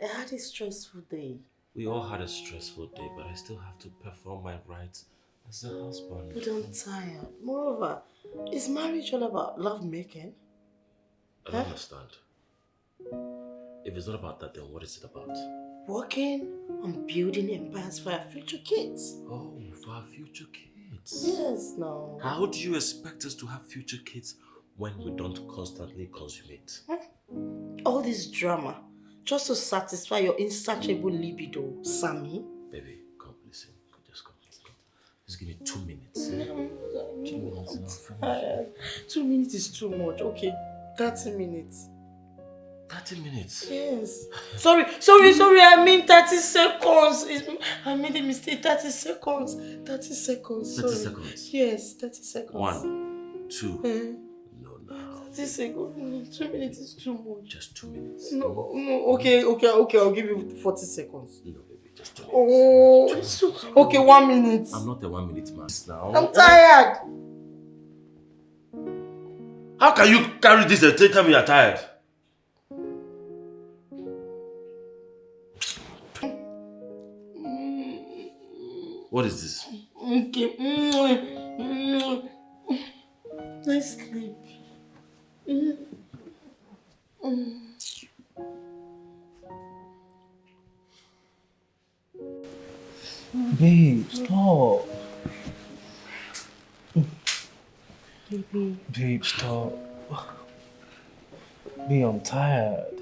I had a stressful day. We all had a stressful day, but I still have to perform my rights as a husband. But I'm tired. Moreover, is marriage all about love making? I don't understand. If it's not about that, then what is it about? Working on building empires for our future kids. Oh, for our future kids? Yes, no. How do you expect us to have future kids when we don't constantly consummate? All this drama, just to satisfy your insatiable libido, Sammy. Baby, come, listen. Just come. Just give me 2 minutes. 2 minutes and I'll finish. 2 minutes is too much. Okay, 30 minutes. 30 minutes? Yes. Sorry. I mean 30 seconds. I made a mistake. 30 seconds. 30 seconds. 30 seconds? Yes, 30 seconds. 1, 2. No, no. 30 seconds. 2 minutes is too much. Just 2 minutes. No. Okay. I'll give you 40 seconds. No, baby, just 2 minutes. Oh, it's too... Okay, 1 minute. I'm not a 1 minute man now. I'm tired. How can you carry this and tell me you're tired? What is this? Okay. Nice sleep. Babe, stop. Babe, stop. Babe, I'm tired.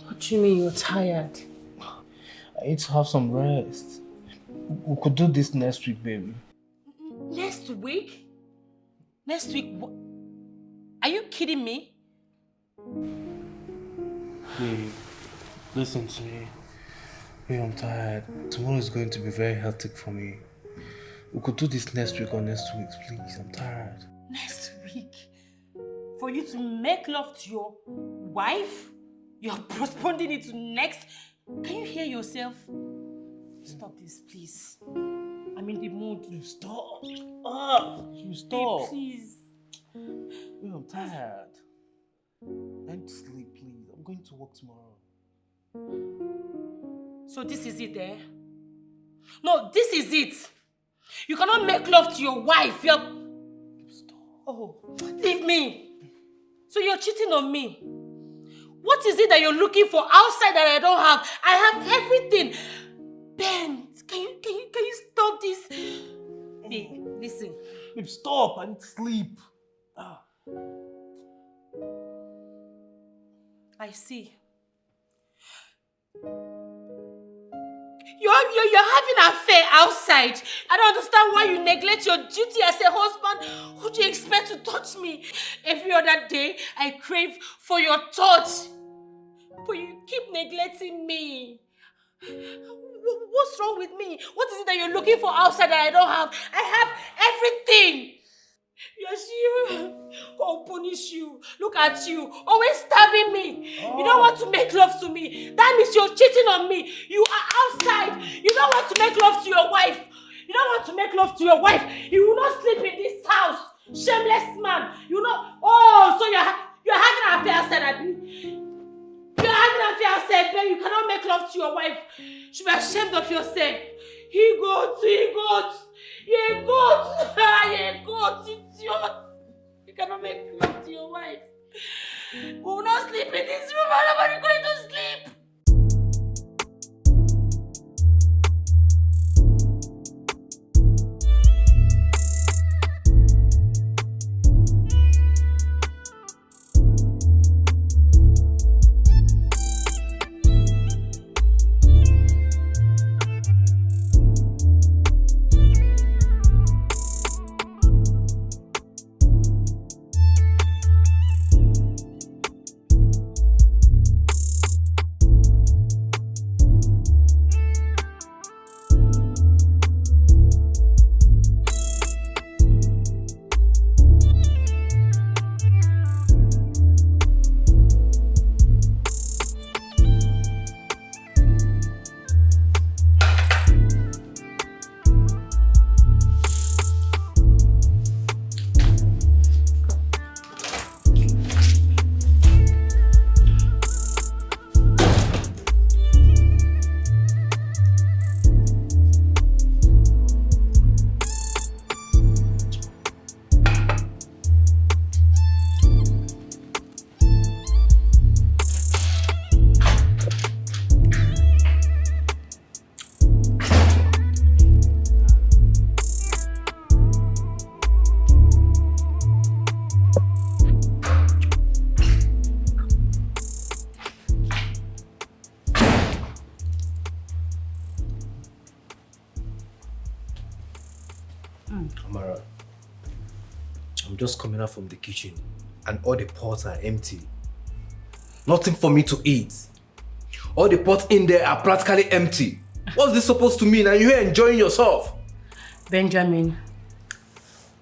What do you mean you're tired? I need to have some rest. We could do this next week, baby. Next week? Next week? Are you kidding me? Babe, listen to me. Babe, I'm tired. Tomorrow is going to be very hectic for me. We could do this next week or next 2 weeks, please. I'm tired. Next week? For you to make love to your wife? You're postponing it to next? Can you hear yourself? Stop this, please. I'm in the mood. You stop. You stop. Please. Babe, I'm tired. I need to sleep, please. I'm going to work tomorrow. So this is it, eh? No, this is it. You cannot make love to your wife. You're... Stop. Oh, leave me. So you're cheating on me. What is it that you're looking for outside that I don't have? I have everything. Ben, can you stop this? Babe, listen. Babe, stop. I need to sleep. I see. You're having an affair outside. I don't understand why you neglect your duty as a husband. Who do you expect to touch me? Every other day, I crave for your touch. But you keep neglecting me. What's wrong with me? What is it that you're looking for outside that I don't have? I have everything. Yes, you. God punish you. Look at you. Always stabbing me. You don't want to make love to me. That means you're cheating on me. You are outside. You don't want to make love to your wife. You don't want to make love to your wife. You will not sleep in this house. Shameless man. You will not. Oh, so you're having an affair outside, Abi. You're having an affair outside, Ben. You cannot make love to your wife. You should be ashamed of yourself. He goes, idiot. You cannot make love to your wife. We will not sleep in this room. Nobody going to sleep. Amara, I'm just coming out from the kitchen and all the pots are empty. Nothing for me to eat. All the pots in there are practically empty. What's this supposed to mean? And you're enjoying yourself? Benjamin,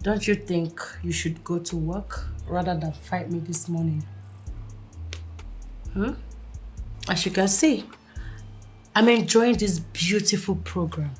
don't you think you should go to work rather than fight me this morning? As you can see, I'm enjoying this beautiful program.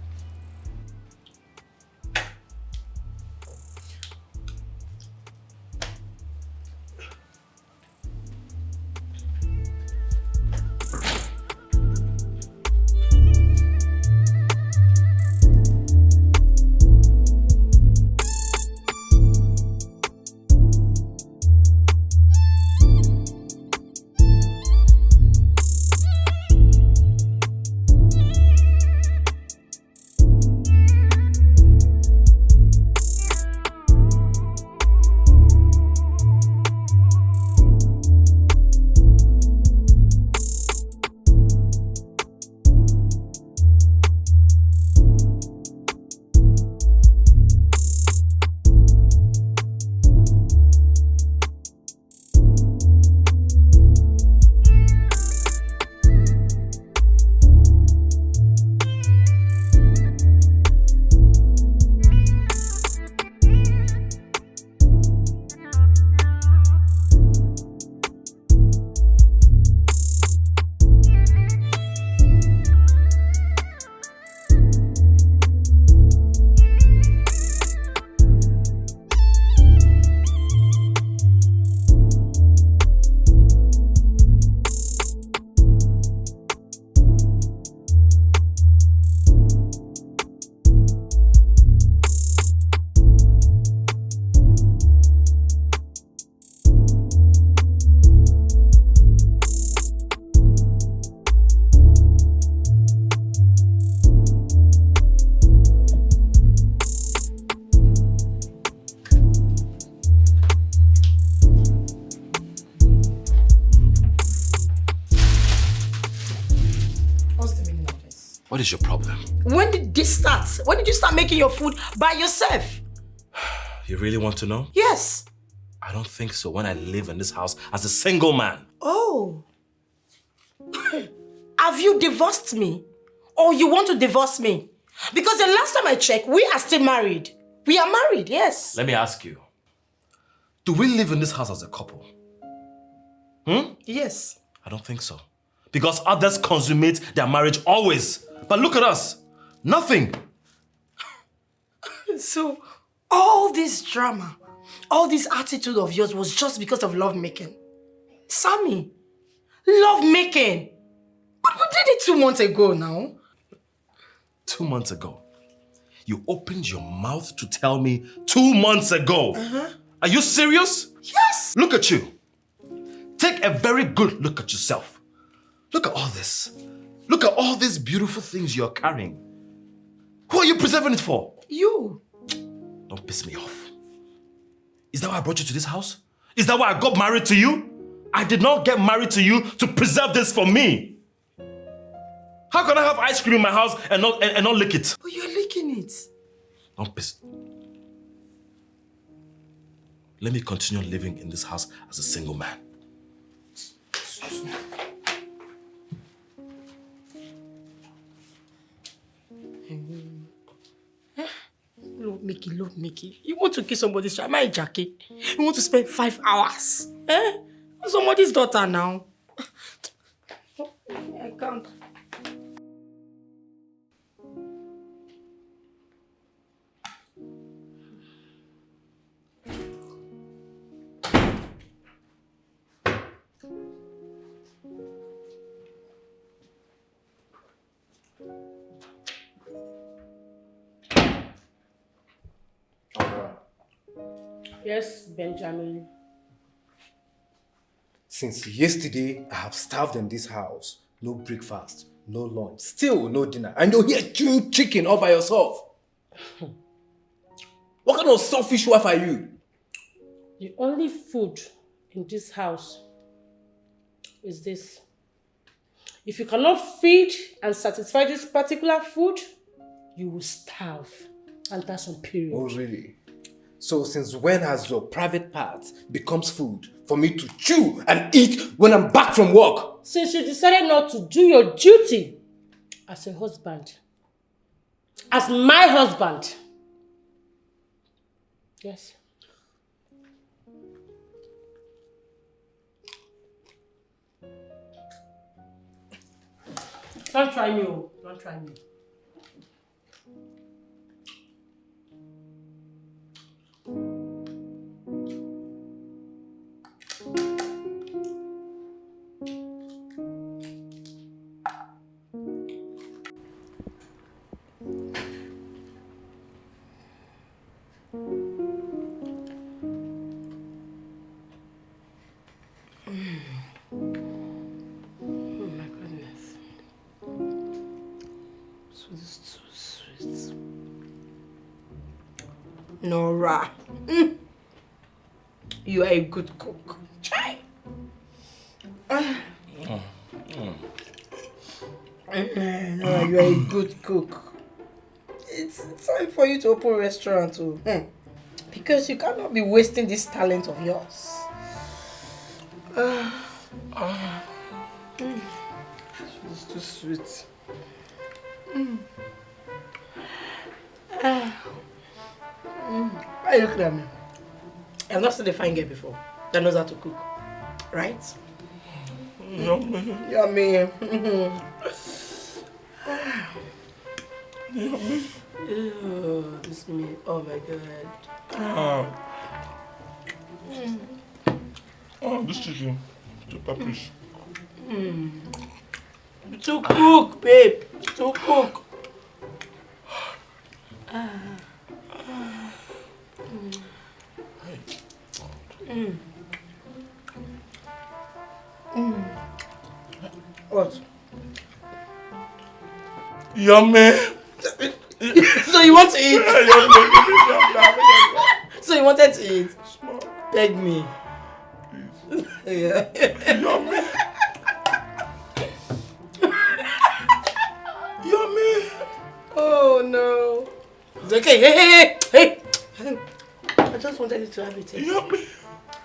What is your problem? When did this start? When did you start making your food by yourself? You really want to know? Yes. I don't think so when I live in this house as a single man. Oh. Have you divorced me? Or you want to divorce me? Because the last time I checked, we are still married. We are married, yes. Let me ask you. Do we live in this house as a couple? Yes. I don't think so. Because others consummate their marriage always. But look at us. Nothing. So, all this drama, all this attitude of yours was just because of lovemaking. Sammy, lovemaking. But we did it 2 months ago now. 2 months ago? You opened your mouth to tell me 2 months ago? Are you serious? Yes. Look at you. Take a very good look at yourself. Look at all this. Look at all these beautiful things you're carrying. Who are you preserving it for? You. Don't piss me off. Is that why I brought you to this house? Is that why I got married to you? I did not get married to you to preserve this for me. How can I have ice cream in my house and not lick it? But you're licking it. Don't piss. Let me continue living in this house as a single man. Excuse me. Look, Mickey. You want to kiss somebody's child? My Jackie. You want to spend 5 hours? Somebody's daughter now. I can't. Yes, Benjamin. Since yesterday, I have starved in this house. No breakfast, no lunch, still no dinner. And you're here chewing chicken all by yourself. What kind of selfish wife are you? The only food in this house is this. If you cannot feed and satisfy this particular food, you will starve. And that's on period. Oh, really? So since when has your private part becomes food for me to chew and eat when I'm back from work? Since you decided not to do your duty as a husband, as my husband. Yes. Don't try me, oh. Don't try me. Nora. You are a good cook. Try. Nora, you are a good cook. It's time for you to open a restaurant too. Because you cannot be wasting this talent of yours. It's too sweet. Why are you looking at me? I've not seen a fine girl before that knows how to cook, right? Yummy. Yummy. Ew, this meat. Oh my god. Oh, this chicken. Too pepperish. To cook, babe. To cook. What? Yummy. So you want to eat? So you wanted to eat? Beg me. Yeah. Yummy. Yummy. Oh no. It's okay. Hey. I just wanted you to have it. Yummy.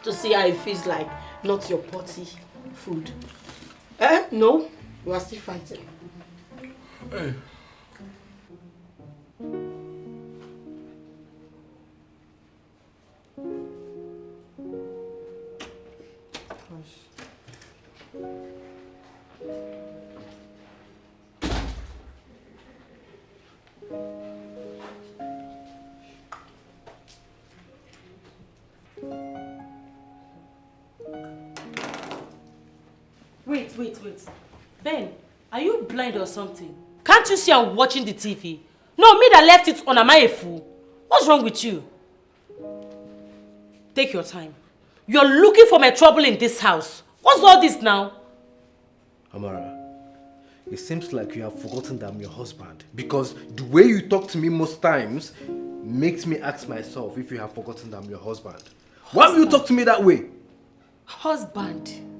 To see how it feels like, not your potty food. No, we are still fighting. Hey. Wait. Ben, are you blind or something? Can't you see I'm watching the TV? No, me that left it on, am I a fool? What's wrong with you? Take your time. You're looking for my trouble in this house. What's all this now? Amara, it seems like you have forgotten that I'm your husband. Because the way you talk to me most times makes me ask myself if you have forgotten that I'm your husband. Why do you talk to me that way? Husband.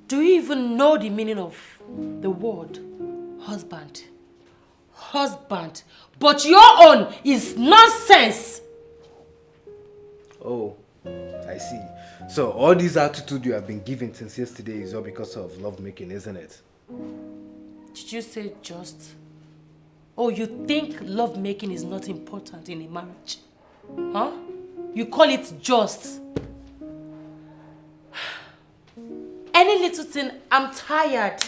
Do you even know the meaning of the word husband? Husband. But your own is nonsense. Oh, I see. So all this attitude you have been giving since yesterday is all because of lovemaking, isn't it? Did you say just? Oh, you think lovemaking is not important in a marriage? Huh? You call it just? Any little thing, I'm tired.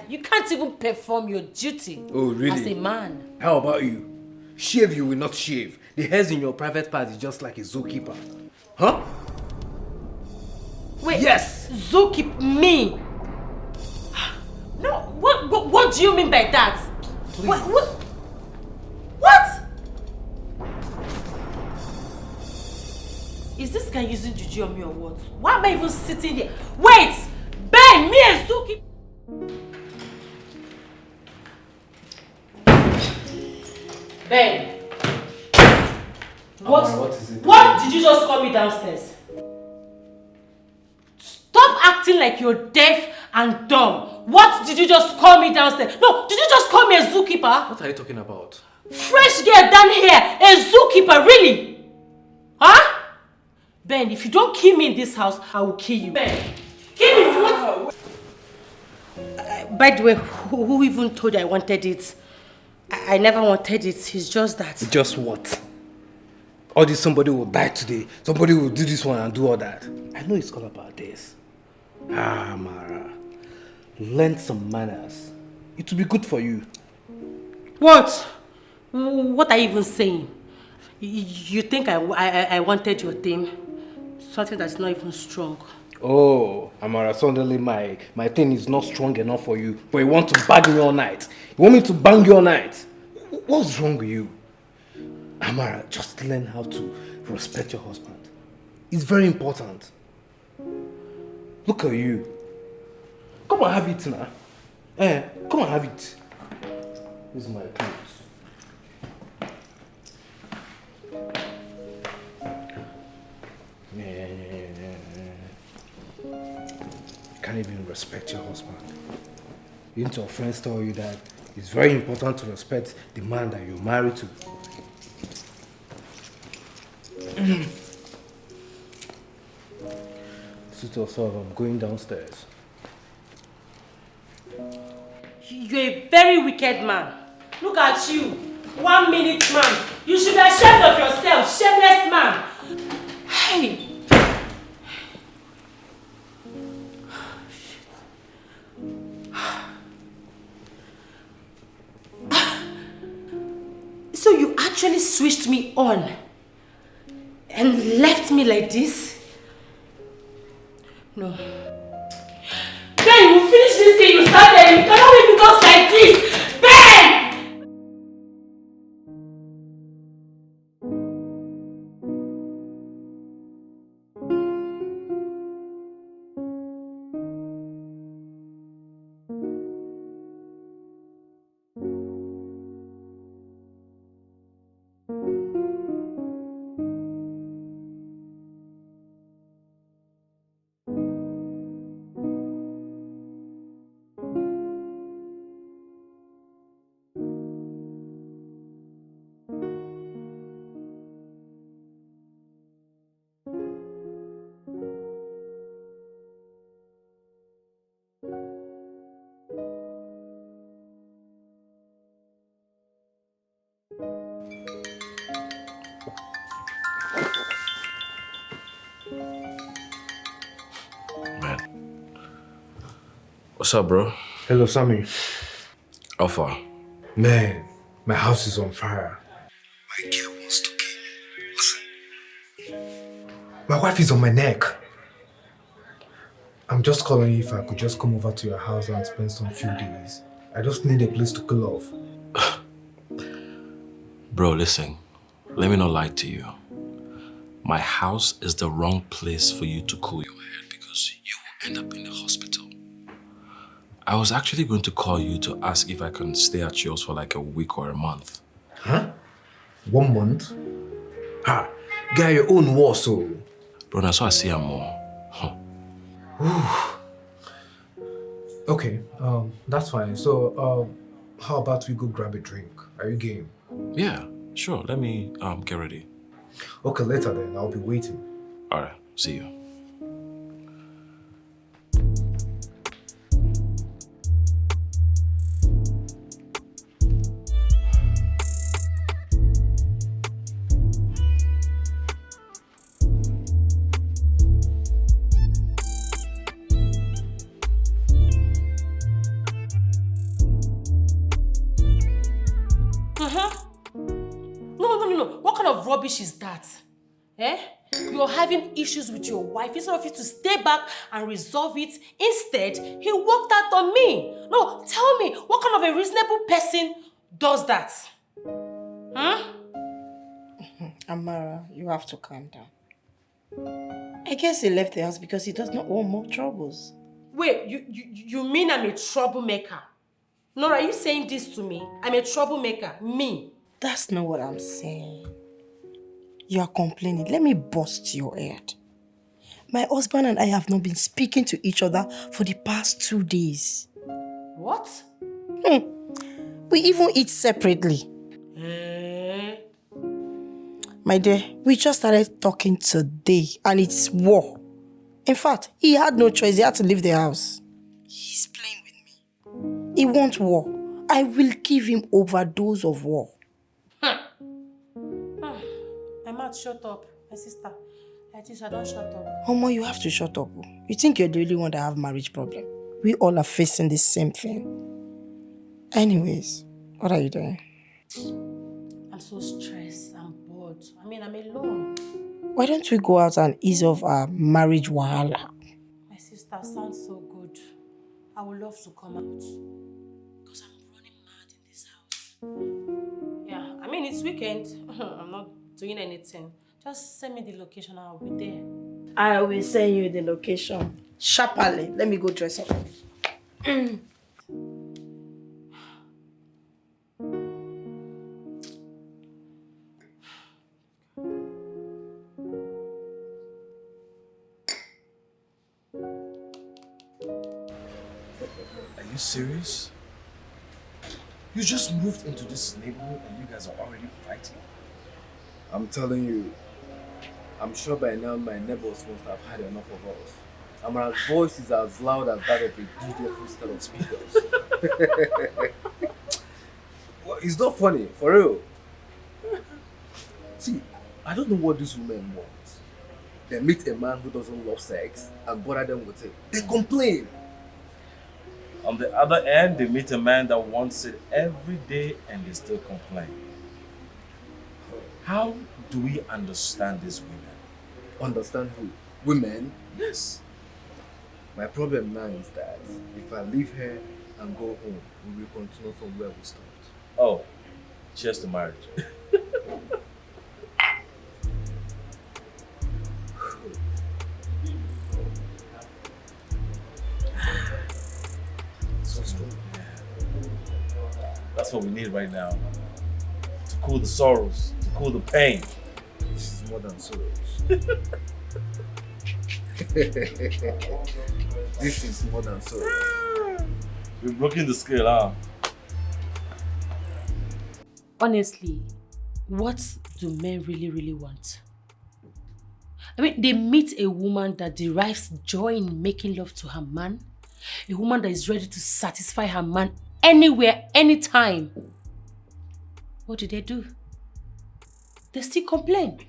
You can't even perform your duty. Oh, really? As a man. How about you? Shave you will not shave. The hairs in your private part is just like a zookeeper. Huh? Wait. Yes! Zookeep me? No, what do you mean by that? Please. What? Is this guy using juju on me or what? Why am I even sitting here? Wait! Ben, me and Zuki. Ben. What is it? What did you just call me downstairs? Stop acting like you're deaf and dumb. What did you just call me downstairs? No, did you just call me a zookeeper? What are you talking about? Fresh girl down here, a zookeeper, really? Huh? Ben, if you don't kill me in this house, I will kill you. Ben, kill me if you want. By the way, who even told you I wanted it? I never wanted it. It's just that. Just what? All this somebody will die today. Somebody will do this one and do all that. I know it's all about this. Ah, Mara. Learn some manners. It will be good for you. What? What are you even saying? You think I wanted your thing? Something that's not even strong. Oh, Amara, suddenly my thing is not strong enough for you. But you want to bang me all night. You want me to bang you all night? What's wrong with you? Amara, just learn how to respect your husband. It's very important. Look at you. Come and have it now. Come and have it. This is my clothes. You can't even respect your husband. Didn't your friends tell you that it's very important to respect the man that you're married to? Suit yourself, I'm going downstairs. You're a very wicked man. Look at you. 1 minute man. You should be ashamed of yourself, shameless man. Hey. So you actually switched me on and left me like this? No. Ben, you finish this thing you started. You cannot leave because like this. Ben! What's up, bro? Hello, Sammy. How far? Man, my house is on fire. My girl wants to kill me. Listen. My wife is on my neck. I'm just calling you if I could just come over to your house and spend some few days. I just need a place to cool off. Bro, listen. Let me not lie to you. My house is the wrong place for you to cool your head because you will end up in the hospital. I was actually going to call you to ask if I can stay at yours for like a week or a month. Huh? 1 month? Ha! Get your own war, so. Bro, that's why I see I'm more. Okay, that's fine. So, how about we go grab a drink? Are you game? Yeah, sure. Let me get ready. Okay, later then. I'll be waiting. Alright, see you. No. What kind of rubbish is that? Eh? You're having issues with your wife. Instead of you to stay back and resolve it, instead, he walked out on me. No, tell me, what kind of a reasonable person does that? Huh? Amara, you have to calm down. I guess he left the house because he does not want more troubles. Wait, you mean I'm a troublemaker? Nora, are you saying this to me? I'm a troublemaker. Me? That's not what I'm saying. You are complaining. Let me bust your head. My husband and I have not been speaking to each other for the past 2 days. What? We even eat separately. Eh? My dear, we just started talking today and it's war. In fact, he had no choice. He had to leave the house. He's playing with me. He wants war. I will give him overdose of war. My mouth shut up, my sister. Like this, I don't shut up. Omo, you have to shut up. You think you're the only one that have marriage problem? We all are facing the same thing. Anyways, what are you doing? I'm so stressed. I'm bored. I mean, I'm alone. Why don't we go out and ease off our marriage wahala? My sister sounds so good. I would love to come out. Because I'm running mad in this house. Yeah, I mean, it's weekend. I'm not doing anything. Just send me the location and I'll be there. I will send you the location. Sharply. Let me go dress up. Are you serious? You just moved into this neighborhood and you guys are already fighting? I'm telling you, I'm sure by now my neighbors must have had enough of us. Amara's voice is as loud as that of a DJ full set of speakers. Well, it's not funny, for real. See, I don't know what these women want. They meet a man who doesn't love sex and bother them with it. They complain. On the other end, they meet a man that wants it every day and they still complain. How do we understand these women? Understand who? Women? Yes. My problem now is that if I leave here and go home, we will continue from where we stopped. Oh, cheers to marriage. So strong. That's what we need right now. To cool the sorrows, to cool the pain. This is more than sorrows. This is more than sorrows. We're broken the scale, huh? Honestly, what do men really want? I mean, they meet a woman that derives joy in making love to her man, a woman that is ready to satisfy her man anywhere, anytime. What do? They still complain.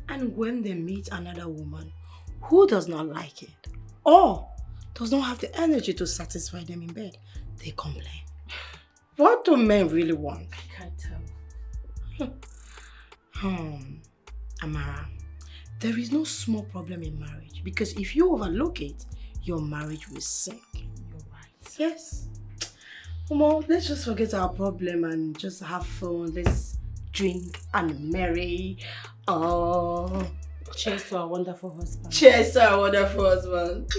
And when they meet another woman who does not like it or does not have the energy to satisfy them in bed, they complain. What do men really want? I can't tell. Amara, there is no small problem in marriage because if you overlook it, your marriage will sink. You're right. Yes. Omo, let's just forget our problem and just have fun. Let's drink and marry. Oh. Cheers to our wonderful husband. Cheers to our wonderful husband.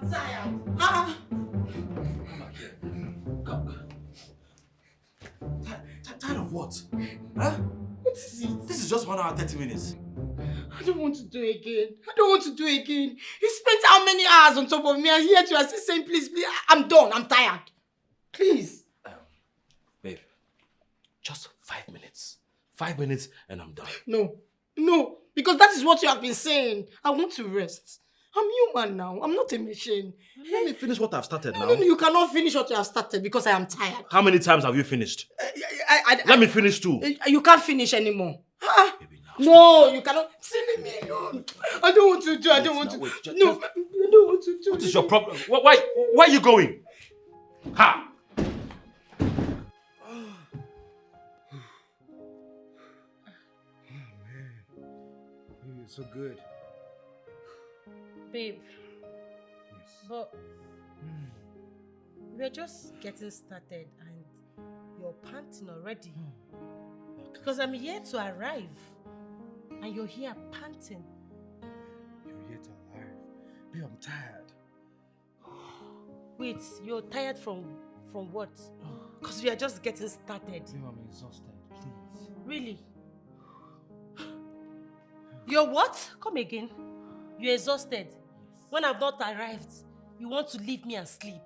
I'm tired. Ah. Tired of what? Huh? What is it? This is just 1 hour 30 minutes. I don't want to do it again. I don't want to do it again. You spent how many hours on top of me, and yet you are still saying, please, please. I'm done. I'm tired. Please. Babe, just 5 minutes. 5 minutes and I'm done. No. No. Because that is what you have been saying. I want to rest. I'm human now. I'm not a machine. Let me finish what I've started now. No, you cannot finish what you have started because I am tired. How many times have you finished? Let me finish too. You can't finish anymore. Baby, now No, you cannot. Leave me alone. I don't want to do. I don't want to. No, I don't want to do. What is your problem? Why are you going? Ha! You're so good. Babe, Yes. but we're just getting started and you're panting already. Because I'm here to arrive and you're here panting. You're yet alive. Babe, I'm tired. Wait, you're tired from what? Because we are just getting started. Babe, I'm exhausted. Please. Really? You're what? Come again. You're exhausted. When I've not arrived, you want to leave me and sleep.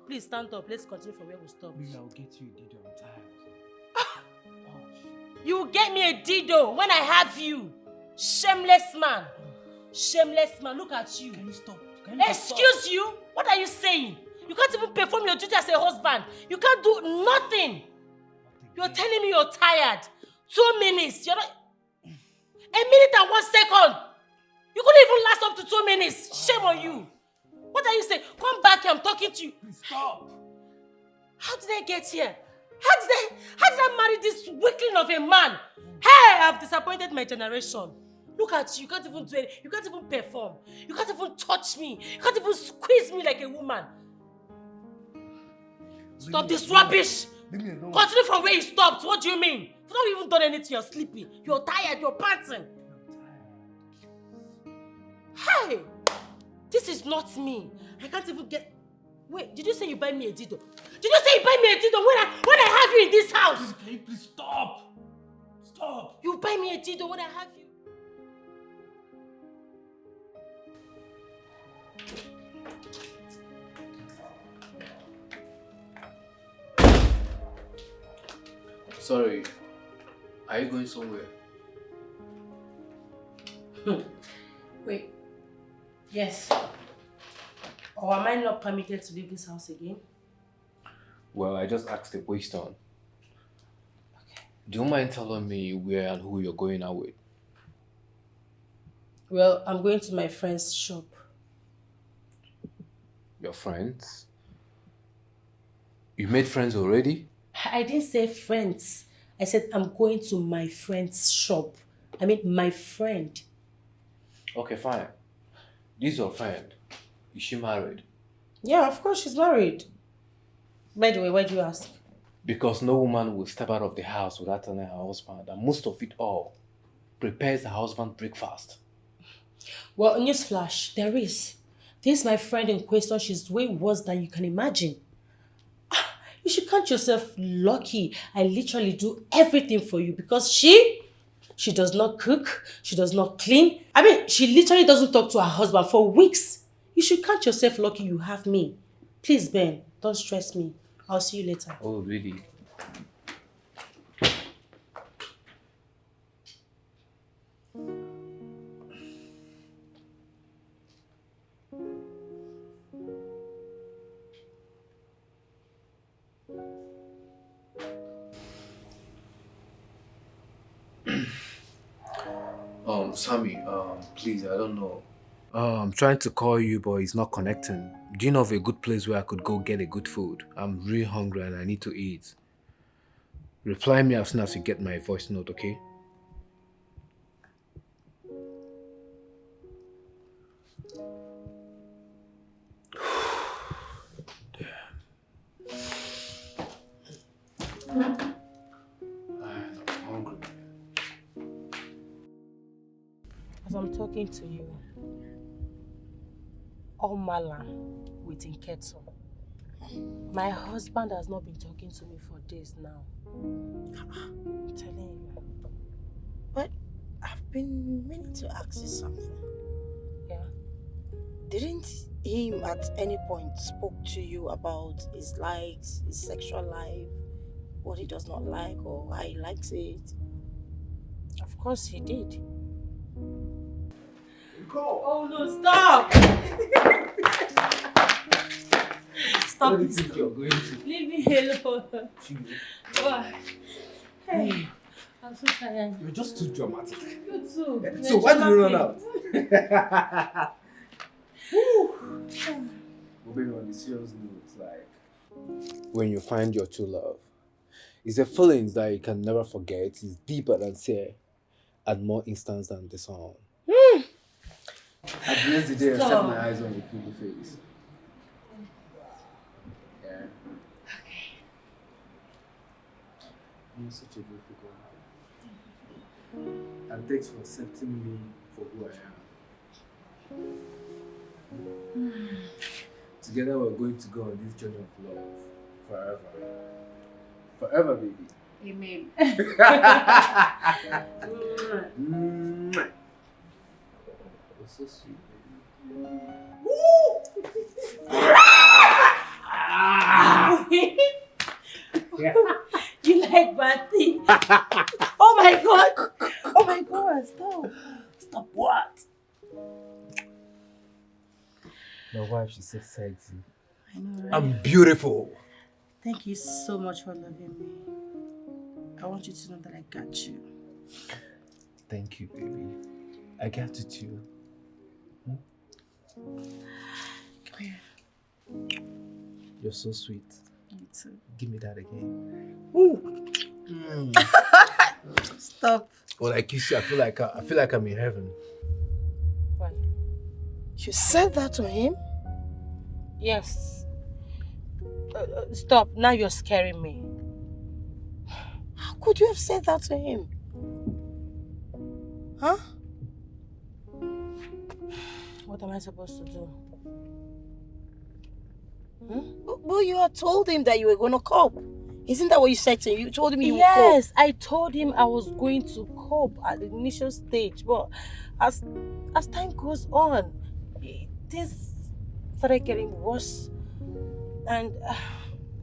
Please stand up. Let's continue from where we stopped. Babe, I'll get you a dido. I'm tired. You will get me a dido when I have you. Shameless man. Shameless man. Look at you. Can you stop? Excuse you? What are you saying? You can't even perform your duty as a husband. You can't do nothing. You're telling me you're tired. 2 minutes. You're not... A minute and 1 second. You couldn't even last up to 2 minutes. Shame on you. What are you saying? Come back here. I'm talking to you. Please stop. How did I get here? How did I marry this weakling of a man? Hey, I've disappointed my generation. Look at you. You can't even do it. You can't even perform. You can't even touch me. You can't even squeeze me like a woman. Stop this rubbish. Leave me alone. Continue from where you stopped. What do you mean? You've not even done anything. You're sleepy. You're tired. You're panting. Hey, this is not me. I can't even get... Wait, did you say you buy me a dido? Did you say you buy me a dido when I have you in this house? Can you please stop? Stop. You buy me a dido when I have you? Sorry, are you going somewhere? Wait. Yes. Or am I not permitted to leave this house again? Well, I just asked a question. Okay. Do you mind telling me where and who you're going out with? Well, I'm going to my friend's shop. Your friends? You made friends already? I didn't say friends. I said I'm going to my friend's shop. I mean my friend. Okay, fine. This is your friend. Is she married? Yeah, of course she's married. By the way, why do you ask? Because no woman will step out of the house without telling her husband, and most of it all prepares her husband breakfast. Well, newsflash, there is. This is my friend in question. She's way worse than you can imagine. You should count yourself lucky. I literally do everything for you because she does not cook. She does not clean. I mean, she literally doesn't talk to her husband for weeks. You should count yourself lucky you have me. Please, Ben, don't stress me. I'll see you later. Oh, really? Sammy, please, I don't know. I'm trying to call you, but it's not connecting. Do you know of a good place where I could go get a good food? I'm really hungry and I need to eat. Reply me as soon as you get my voice note, okay? Damn. I'm hungry. As I'm talking to you, Omala with Nketo. My husband has not been talking to me for days now. I'm telling you. But I've been meaning to ask you something. Yeah. Didn't him at any point spoke to you about his likes, his sexual life, what he does not like or how he likes it? Of course he did. Go. Oh no, stop! Stop Where do you this. think you're going to? Leave me alone. Oh. Hey, I'm so tired. You're just too dramatic. You too. So why did you run out? But baby, on the serious note, like when you find your true love, it's a feeling that you can never forget. It's deeper than say, and more instant than the song. At the end of the day, I set my eyes on your pretty face. Yeah. Okay. You're such a beautiful girl. And thanks for accepting me for who I am. Together we're going to go on this journey of love forever. Forever, baby. Amen. You're so sweet, baby. You like bad things? Oh my god! Oh my god, stop. Stop what? My wife, she's so sexy. I know, right? I'm beautiful. Thank you so much for loving me. I want you to know that I got you. Thank you, baby. I got you too. Come here. You're so sweet. You too. Give me that again. Stop. When I kiss you, I feel like I'm in heaven. Why? You said that to him? Yes. Stop. Now you're scaring me. How could you have said that to him? Huh? What am I supposed to do? Well, you had told him that you were going to cope. Isn't that what you said to him? You told him you would cope. Yes, I told him I was going to cope at the initial stage, but as time goes on, things started getting worse, and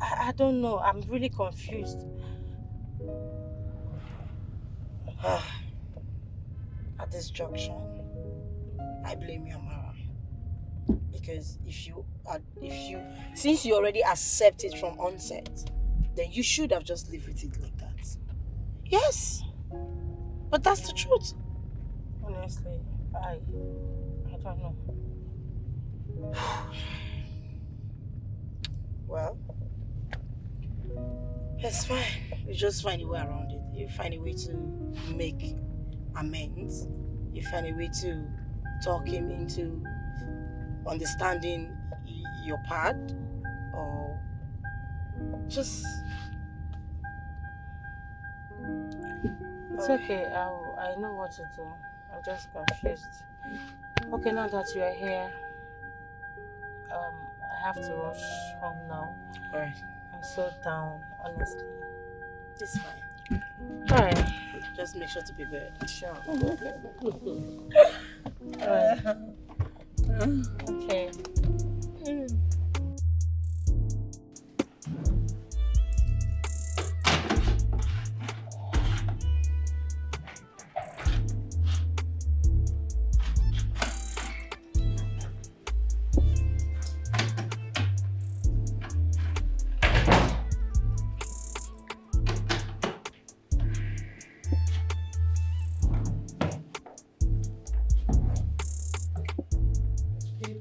I don't know. I'm really confused. At this junction, I blame you, Amara. Because since you already accept it from onset, then you should have just lived with it like that. Yes, but that's the truth. Honestly, I don't know. Well, it's fine. You just find a way around it. You find a way to make amends. You find a way to talk him into understanding your part, or just... It's okay. I know what to do. I'm just confused. Okay, now that you are here, I have to rush home now. Alright. I'm so down, honestly. It's fine. Alright. Just make sure to be good. Sure. Okay.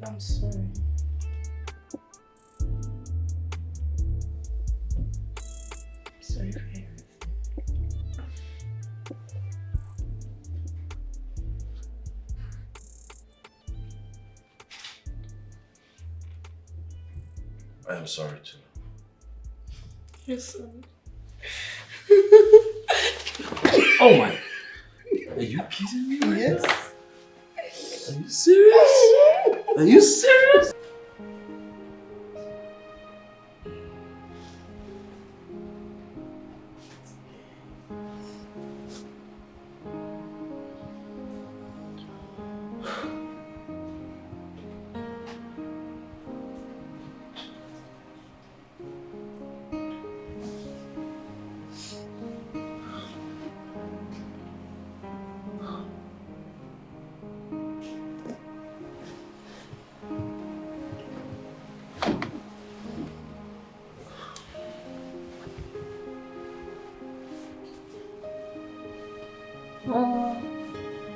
I'm sorry. Sorry for everything. I am sorry too. You're sorry. Oh my! Are you kidding me? Yes. Are you serious? Are you serious?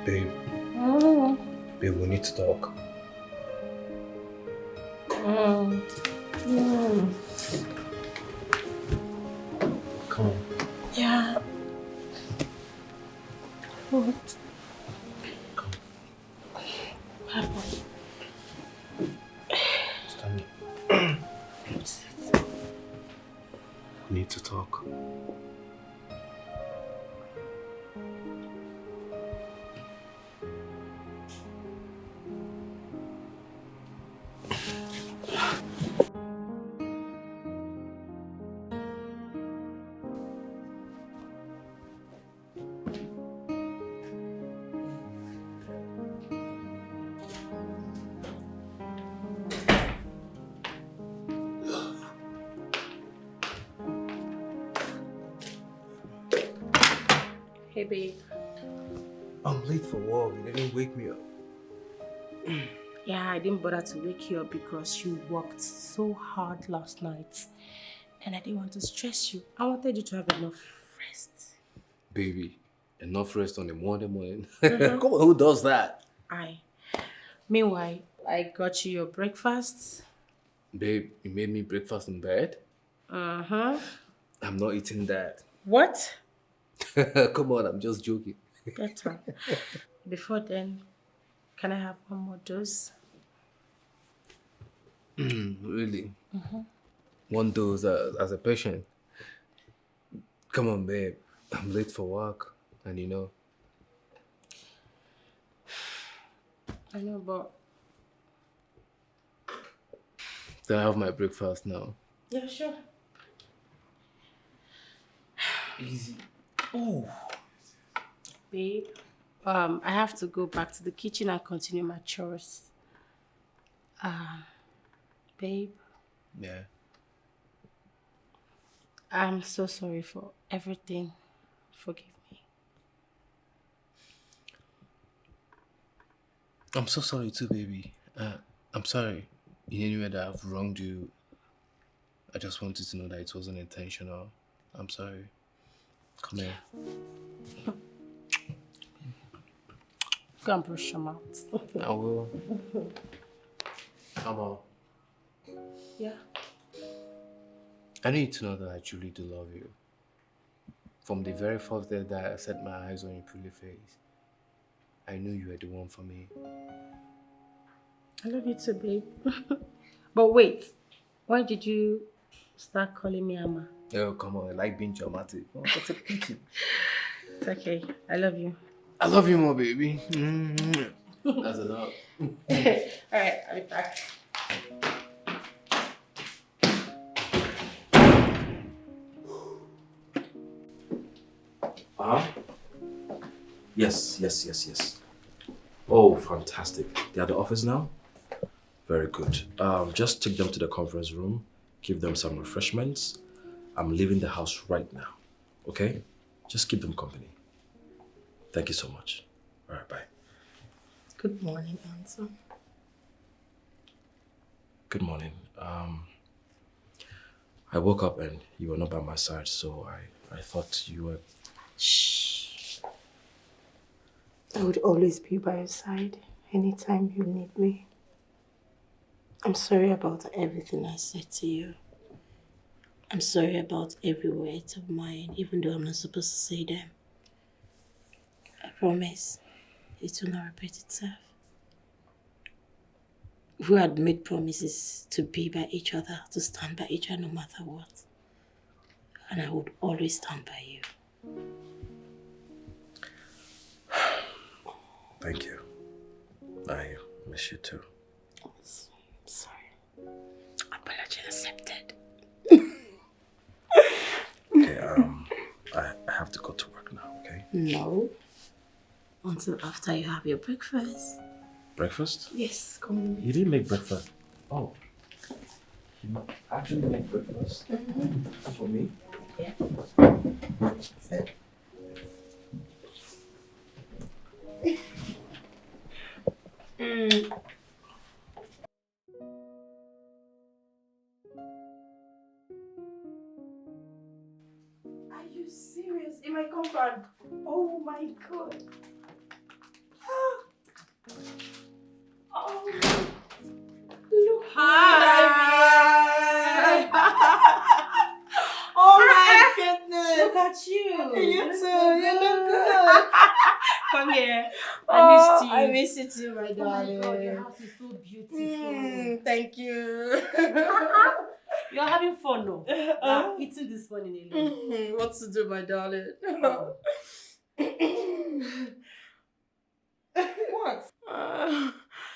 Babe. Babe, we need to talk. Come on. Yeah. What? Come. What happened? Stand up. What's it? We need to talk. Hey, babe. I'm late for work. You didn't wake me up. Yeah, I didn't bother to wake you up because you worked so hard last night. And I didn't want to stress you. I wanted you to have enough rest. Baby, enough rest on a Monday morning. Come on, who does that? Meanwhile, I got you your breakfast. Babe, you made me breakfast in bed? Uh-huh. I'm not eating that. What? Come on, I'm just joking. Better. Before then, can I have one more dose? Really? One dose as a patient? Come on, babe. I'm late for work, and you know. I know, but... Can I have my breakfast now? Yeah, sure. Easy. Oh. Babe, I have to go back to the kitchen and continue my chores. Babe, Yeah. I'm so sorry for everything. Forgive me. I'm so sorry too, baby. I'm sorry in any way that I've wronged you. I just wanted to know that it wasn't intentional. I'm sorry. Come here. Go and brush your mouth. I will. Come on. Yeah. I need to know that I truly do love you. From the very first day that I set my eyes on your pretty face, I knew you were the one for me. I love you too, babe. But wait, why did you start calling me Amma? Oh, come on. I like being dramatic. Oh, go to the kitchen. It's okay. I love you. I love you more, baby. That's enough. Alright, I'll be back. Yes. Oh, fantastic. They're at the office now? Very good. Just take them to the conference room, give them some refreshments. I'm leaving the house right now, okay? Just keep them company. Thank you so much. All right, bye. Good morning, Anson. Good morning. I woke up and you were not by my side, so I thought you were... Shh. I would always be by your side anytime you need me. I'm sorry about everything I said to you. I'm sorry about every word of mine, even though I'm not supposed to say them. I promise it will not repeat itself. We had made promises to be by each other, to stand by each other no matter what. And I would always stand by you. Thank you. I miss you too. Apology accepted. Okay, I have to go to work now, okay? No. Until after you have your breakfast. Breakfast? Yes, come on. You didn't make breakfast. Oh. You actually make breakfast? For me? Yeah. Sit. Are you serious? In my compound? Oh my god. Oh, look. Hi. Oh my goodness. Look at you. You look too. so You look good. good. Come here. Oh, I missed you. I miss you too, my Oh my darling. god, your house is so beautiful. Thank you. You're having fun, no? You're eating this morning alone. What to do, my darling? What?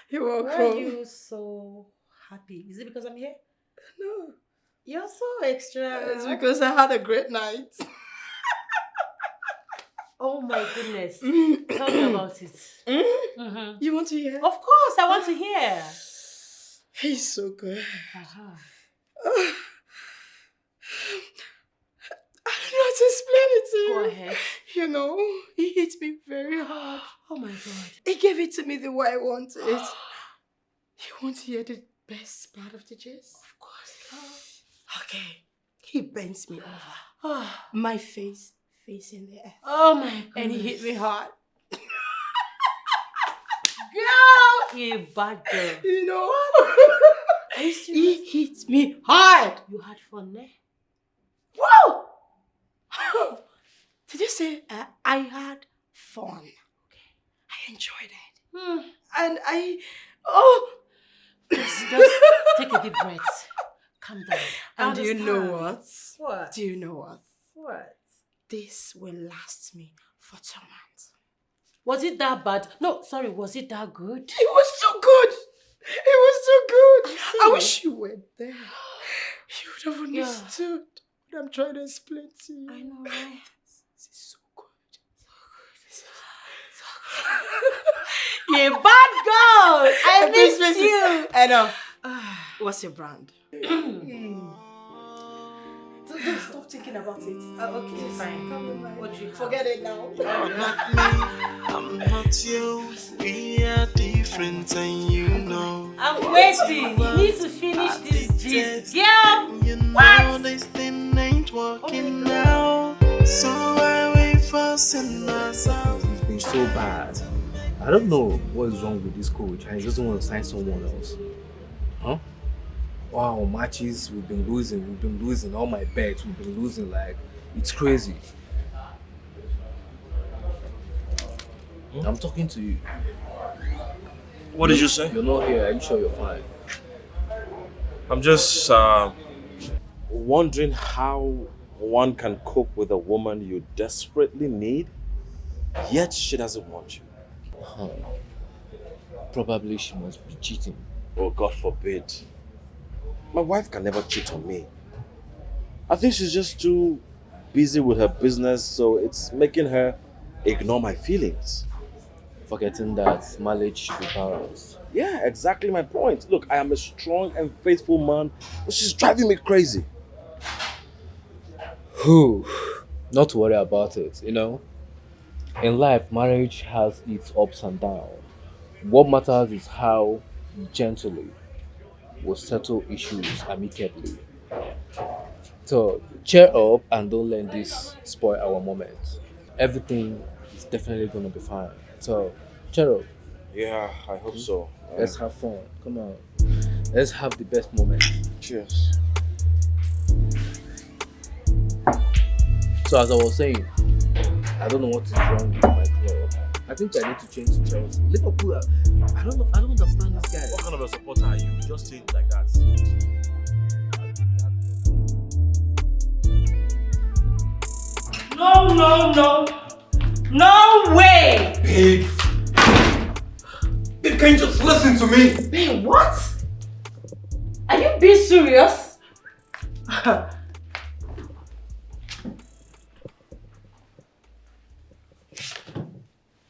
You're welcome. Why are you so happy? Is it because I'm here? No, You're so extra. it's because I had a great night. Oh my goodness. Tell me about it. Mm-hmm. You want to hear? Of course, I want to hear. He's so good. Uh-huh. I don't know how to explain it to you. Go ahead. You know, he hit me very hard. Oh my god. He gave it to me the way I wanted. You want to hear the best part of the gist? Of course. Okay. He bends me over. My face facing the earth. Oh my god. And he hit me hard. Girl! You bad girl. You know? Are you serious? He hit me hard. You had fun there? Whoa! Did you say I had fun? Okay. I enjoyed it. And Just take a deep breath. Calm down. And do you know what? What? Do you know what? What? This will last me for 2 months. Was it that bad? No, sorry, was it that good? It was so good. It was so good. I see. wish you were there. You would have understood what I'm trying to explain to you. I know, right? This is so good. You bad girl! I miss you! Enough. What's your brand? Don't stop thinking about it. Okay, fine. What do you have? Forget it now. Not me, I'm not you. We are different, and you know. I'm waiting. You need to finish this gist. Girl! You know this thing ain't working now. So I wait for myself. He's been so bad. I don't know what is wrong with this coach and he doesn't want to sign someone else. Huh? Wow, matches, we've been losing all my bets, we've been losing, like, it's crazy. I'm talking to you. What did you say? You're not here, are you sure you're fine? I'm just wondering how one can cope with a woman you desperately need, yet she doesn't want you. Huh. Probably she must be cheating. Oh, God forbid. My wife can never cheat on me. I think she's just too busy with her business, so it's making her ignore my feelings. Forgetting that marriage should be balanced. Yeah, exactly my point. Look, I am a strong and faithful man, but she's driving me crazy. Whew. Not to worry about it, you know. In life, marriage has its ups and downs. What matters is how gently we settle issues amicably. So cheer up and don't let this spoil our moment. Everything is definitely gonna be fine. So cheer up. Yeah, I hope so. Let's have fun. Come on. Let's have the best moment. Cheers. So as I was saying, I don't know what is wrong with my club. I think I need to change to Chelsea. Liverpool, I don't understand this guy. What kind of a supporter are you? Just say it like that. No way! Babe, can you just listen to me? Babe, what? Are you being serious?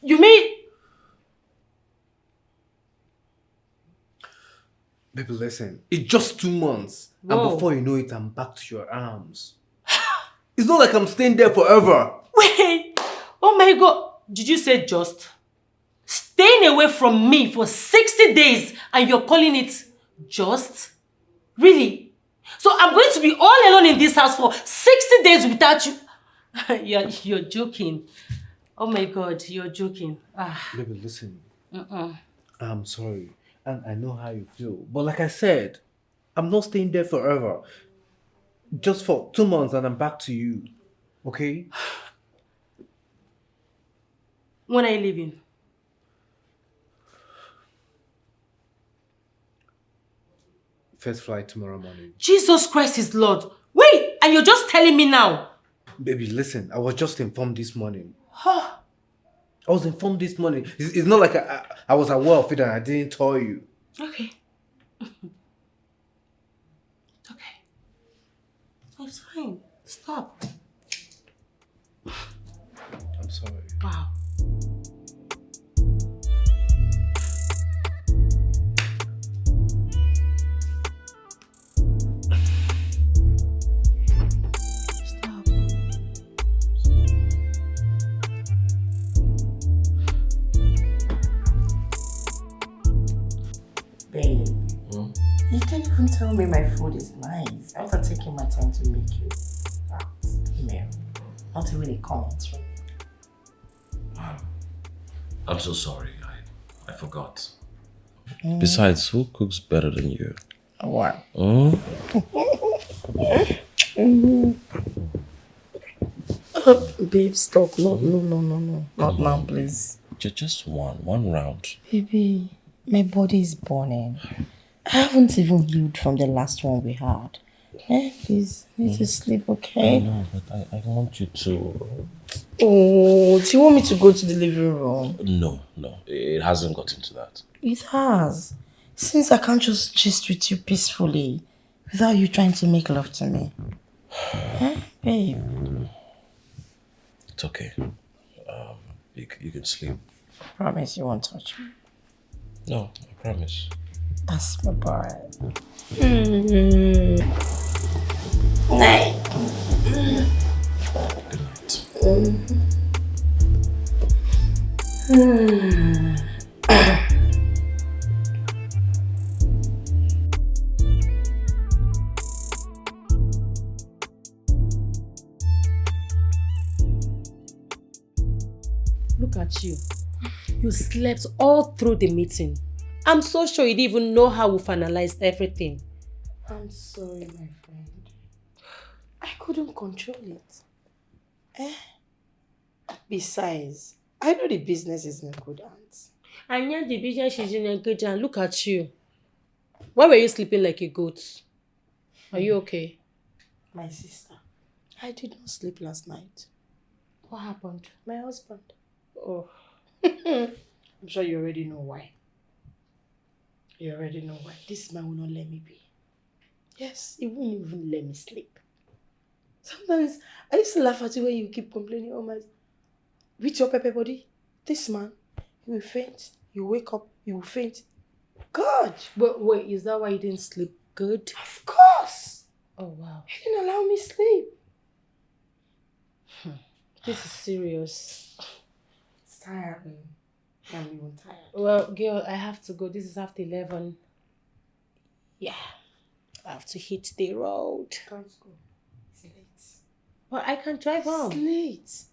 You mean... Baby, listen. It's just 2 months. Whoa. And before you know it, I'm back to your arms. It's not like I'm staying there forever. Wait! Oh my God! Did you say just? Staying away from me for 60 days and you're calling it just? Really? So I'm going to be all alone in this house for 60 days without you? You're joking. Oh my God, you're joking. Baby, listen. I'm sorry. And I know how you feel. But like I said, I'm not staying there forever. Just for 2 months and I'm back to you. Okay? When are you leaving? First flight tomorrow morning. Jesus Christ is Lord. Wait, and you're just telling me now? Baby, listen. I was just informed this morning. I was informed this morning. It's not like I was aware of it and I didn't tell you. Okay. Okay. It's fine. Stop. I'm sorry. Wow. Stop. Babe, you can't even tell me my food is nice after taking my time to make you that meal. Not even a comment from you. I'm so sorry. I forgot. Besides, who cooks better than you? What? Babe, stop. No. Not now, please. Just one round. Baby, my body is burning. I haven't even healed from the last one we had. Please, I need to sleep, okay? No, but I want you to... Oh, do you want me to go to the living room? No, it hasn't gotten to that. It has. Since I can't just gist with you peacefully without you trying to make love to me. Babe? It's okay. You can sleep. Promise you won't touch me. No, I promise. That's my boy. Night. Good night. Look at you. You slept all through the meeting. I'm so sure you didn't even know how we finalized everything. I'm sorry, my friend. I couldn't control it. Besides, I know the business is in good hands. And yet the business is in a good hand. Look at you. Why were you sleeping like a goat? Are you okay? My sister, I did not sleep last night. What happened? My husband. Oh. I'm sure you already know why. You already know why. This man will not let me be. Yes, he won't even let me sleep. Sometimes I used to laugh at you when you keep complaining, oh my, with your pepper body, this man, he will faint, you wake up, you will faint. God! But wait, is that why you didn't sleep good? Of course! Oh wow. He didn't allow me sleep. This is serious. It's tiring. I'm even tired. Well, girl, I have to go. This is after 11. Yeah. I have to hit the road. Can't go. It's late. But I can drive home. It's late.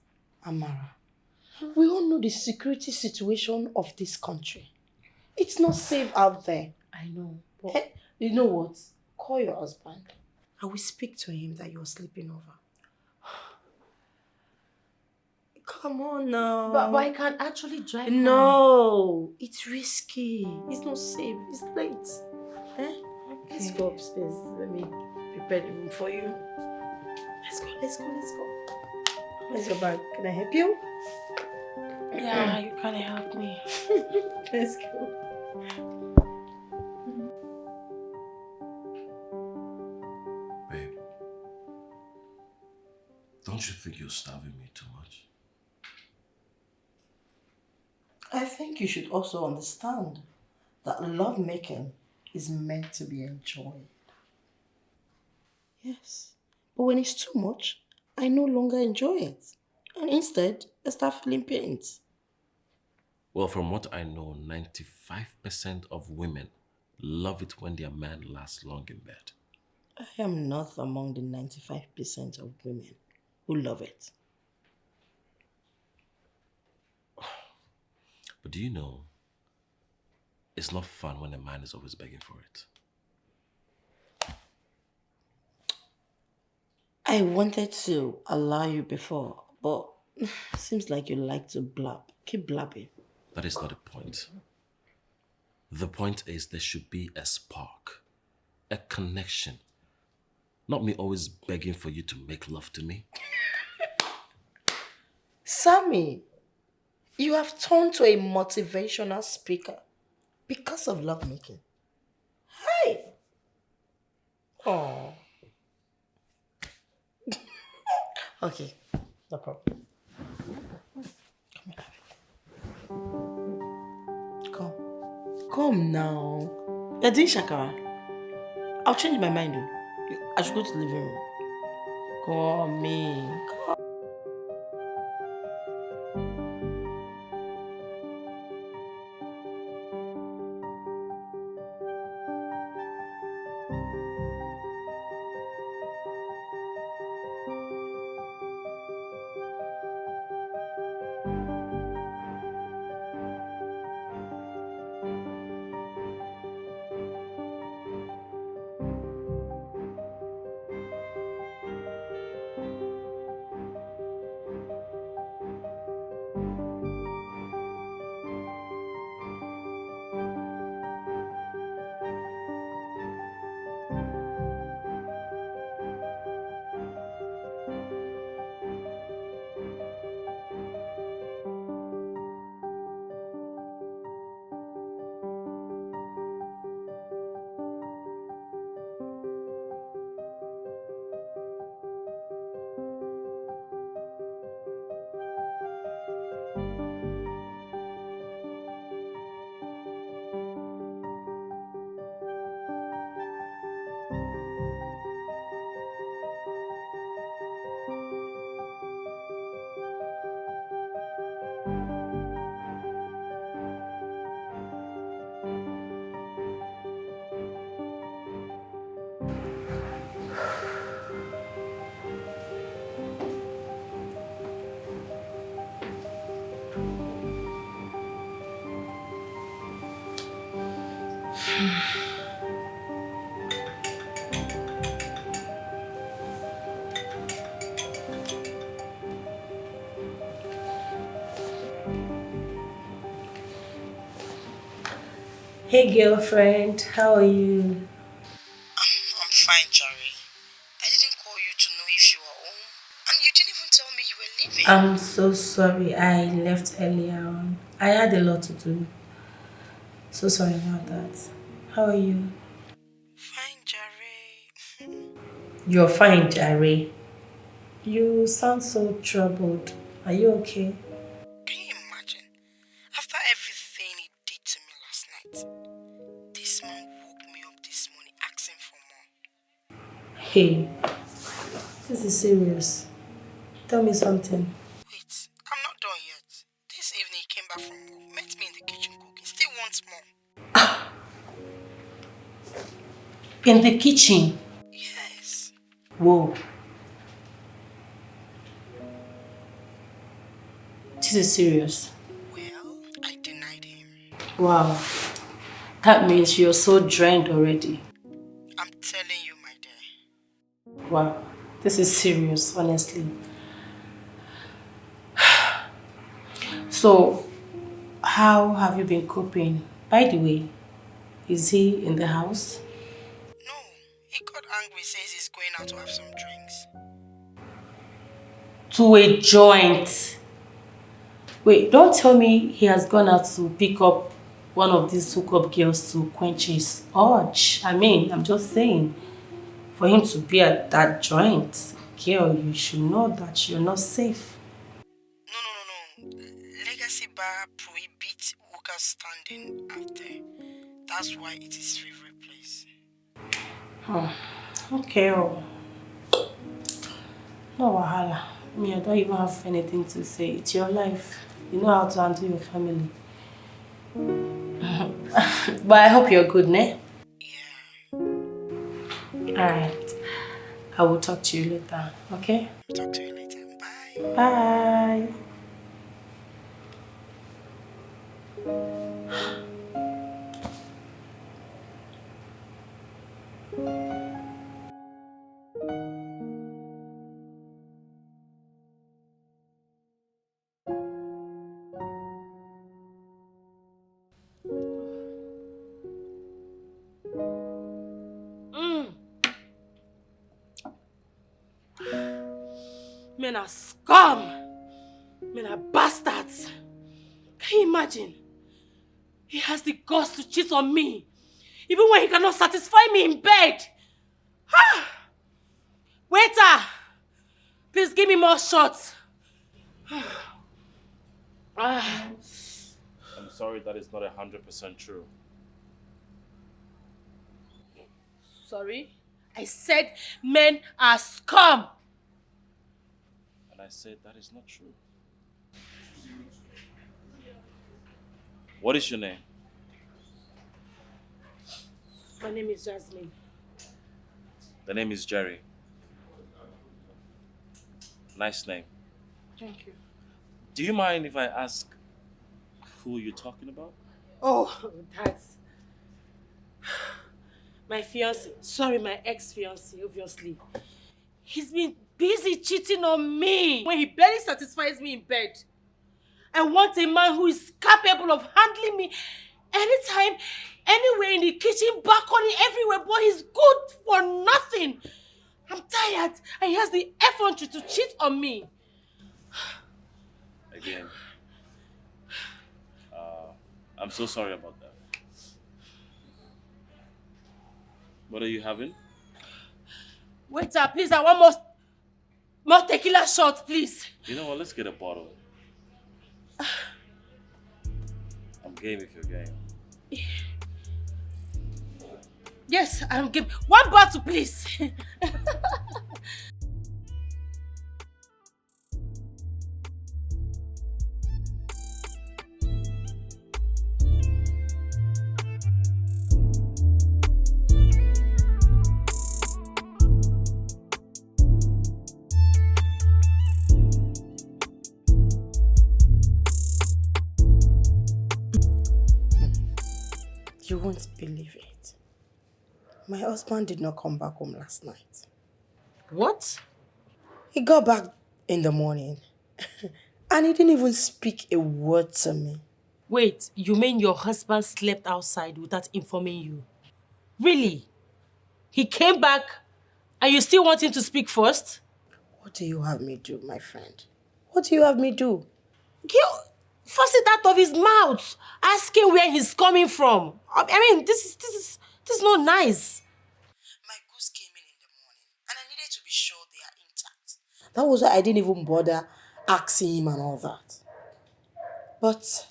Amara, we all know the security situation of this country. It's not safe out there. I know. But You know what? Call your husband. I will speak to him that you're sleeping over. Come on now. but I can actually drive home. No, it's risky. It's not safe. It's late. Okay. Let's go upstairs. Let me prepare the room for you. Let's go. Let's go back. Can I help you? Yeah, you can help me. Let's go. Don't you think you're starving me too much? I think you should also understand that lovemaking is meant to be enjoyed. Yes, but when it's too much, I no longer enjoy it. And instead, I start feeling pains. Well, from what I know, 95% of women love it when their man lasts long in bed. I am not among the 95% of women who love it. But do you know, it's not fun when a man is always begging for it. I wanted to allow you before, but seems like you like to blab. Keep blabbing. That is not the point. The point is there should be a spark, a connection. Not me always begging for you to make love to me. Sammy, you have turned to a motivational speaker because of lovemaking. Hey! Oh. Okay, no problem. Come. Come now. You're doing shakara. I'll change my mind though. I should go to the living room. Come in. Come. Hey girlfriend, how are you? I'm fine, Jerry. I didn't call you to know if you were home. And you didn't even tell me you were leaving. I'm so sorry I left earlier on. I had a lot to do. So sorry about that. How are you? Fine, Jerry. You're fine, Jerry. You sound so troubled. Are you okay? Can you imagine? After everything he did to me last night, this man woke me up this morning asking for more. Hey, this is serious. Tell me something. Wait, I'm not done yet. This evening he came back from work, met me in the kitchen cooking, still wants more. In the kitchen? Yes. Whoa. This is serious. Well, I denied him. Wow. That means you're so drained already. I'm telling you, my dear. Wow. This is serious, honestly. So, how have you been coping? By the way, is he in the house? No, he got angry, says he's going out to have some drinks. To a joint? Wait, don't tell me he has gone out to pick up one of these hookup girls to quench his urge. I mean, I'm just saying, for him to be at that joint, Girl, you should know that you're not safe. No. Legacy bar prohibits workers standing out there. That's why it is favorite place. Oh, okay. Oh. No wahala. Me, I don't even have anything to say. It's your life. You know how to handle your family. But I hope you're good, ne? Yeah. Alright. I will talk to you later, okay? Talk to you later. Bye. Bye. Men are scum! Men are bastards! Can you imagine? He has the guts to cheat on me, even when he cannot satisfy me in bed. Ah! Waiter! Please give me more shots. Ah. I'm sorry, that is not 100% true. Sorry? I said men are scum! And I said that is not true. What is your name? My name is Jasmine. The name is Jerry. Nice name. Thank you. Do you mind if I ask who you're talking about? Oh, that's my fiancé. Sorry, my ex-fiancé, obviously. He's been busy cheating on me when he barely satisfies me in bed. I want a man who is capable of handling me anytime, anywhere, in the kitchen, balcony, everywhere, but he's good for nothing. I'm tired, and he has the effrontery to cheat on me. Again, I'm so sorry about that. What are you having? Waiter, please, I want more tequila shots, please. You know what, let's get a bottle. I'm game if you're game. Yes, I'm game. One bottle, please. You won't believe it. My husband did not come back home last night. What? He got back in the morning and he didn't even speak a word to me. Wait, you mean your husband slept outside without informing you? Really? He came back and you still want him to speak first? What do you have me do, my friend? What do you have me do? Force it out of his mouth. Ask him where he's coming from. I mean, this is not nice. My goods came in the morning and I needed to be sure they are intact. That was why I didn't even bother asking him and all that. But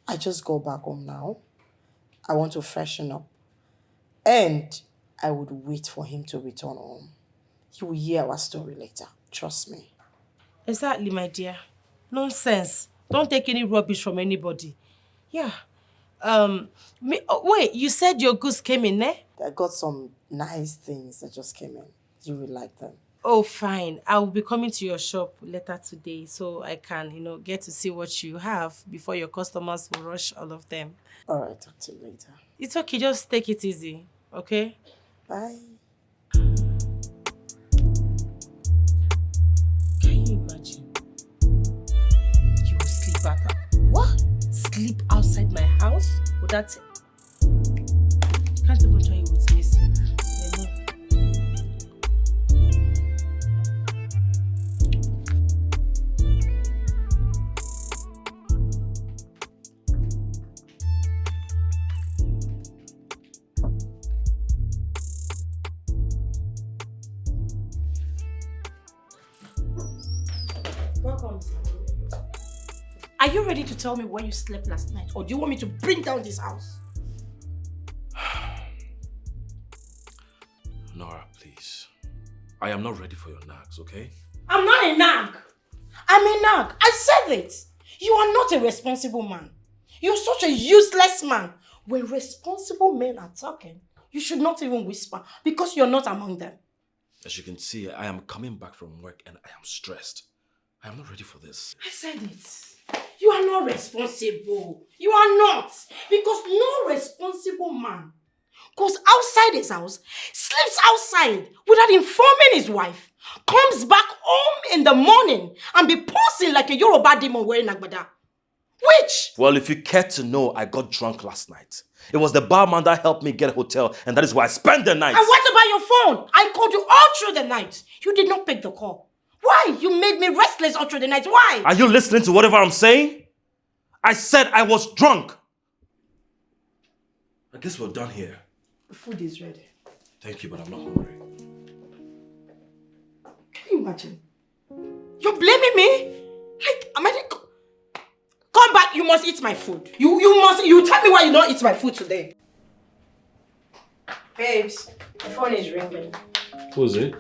I just go back home now. I want to freshen up. And I would wait for him to return home. You will hear our story later. Trust me. Exactly, my dear. Nonsense. Don't take any rubbish from anybody. Yeah. Wait, you said your goods came in, eh? I got some nice things that just came in. You will like them. Oh, fine. I will be coming to your shop later today so I can, get to see what you have before your customers will rush all of them. All right, talk to you later. It's okay. Just take it easy, okay? Bye. Can you imagine? You will sleep what? Sleep outside my house? Would that... Can't even try it with me, sir. Are you ready to tell me where you slept last night? Or do you want me to bring down this house? Nora, please. I am not ready for your nags, okay? I'm not a nag. I'm a nag. I said it. You are not a responsible man. You're such a useless man. When responsible men are talking, you should not even whisper because you're not among them. As you can see, I am coming back from work and I am stressed. I am not ready for this. I said it. You are not responsible. You are not. Because no responsible man goes outside his house, sleeps outside without informing his wife, comes back home in the morning and be posing like a Yoruba demon wearing agbada. Which? Well, if you care to know, I got drunk last night. It was the barman that helped me get a hotel, and that is where I spent the night. And what about your phone? I called you all through the night. You did not pick the call. Why? You made me restless all through the night. Why? Are you listening to whatever I'm saying? I said I was drunk. I guess we're done here. The food is ready. Thank you, but I'm not hungry. Can you imagine? You're blaming me? Like, am I... Come back, you must eat my food. You tell me why you don't eat my food today. Babes, the phone is ringing. Who's it?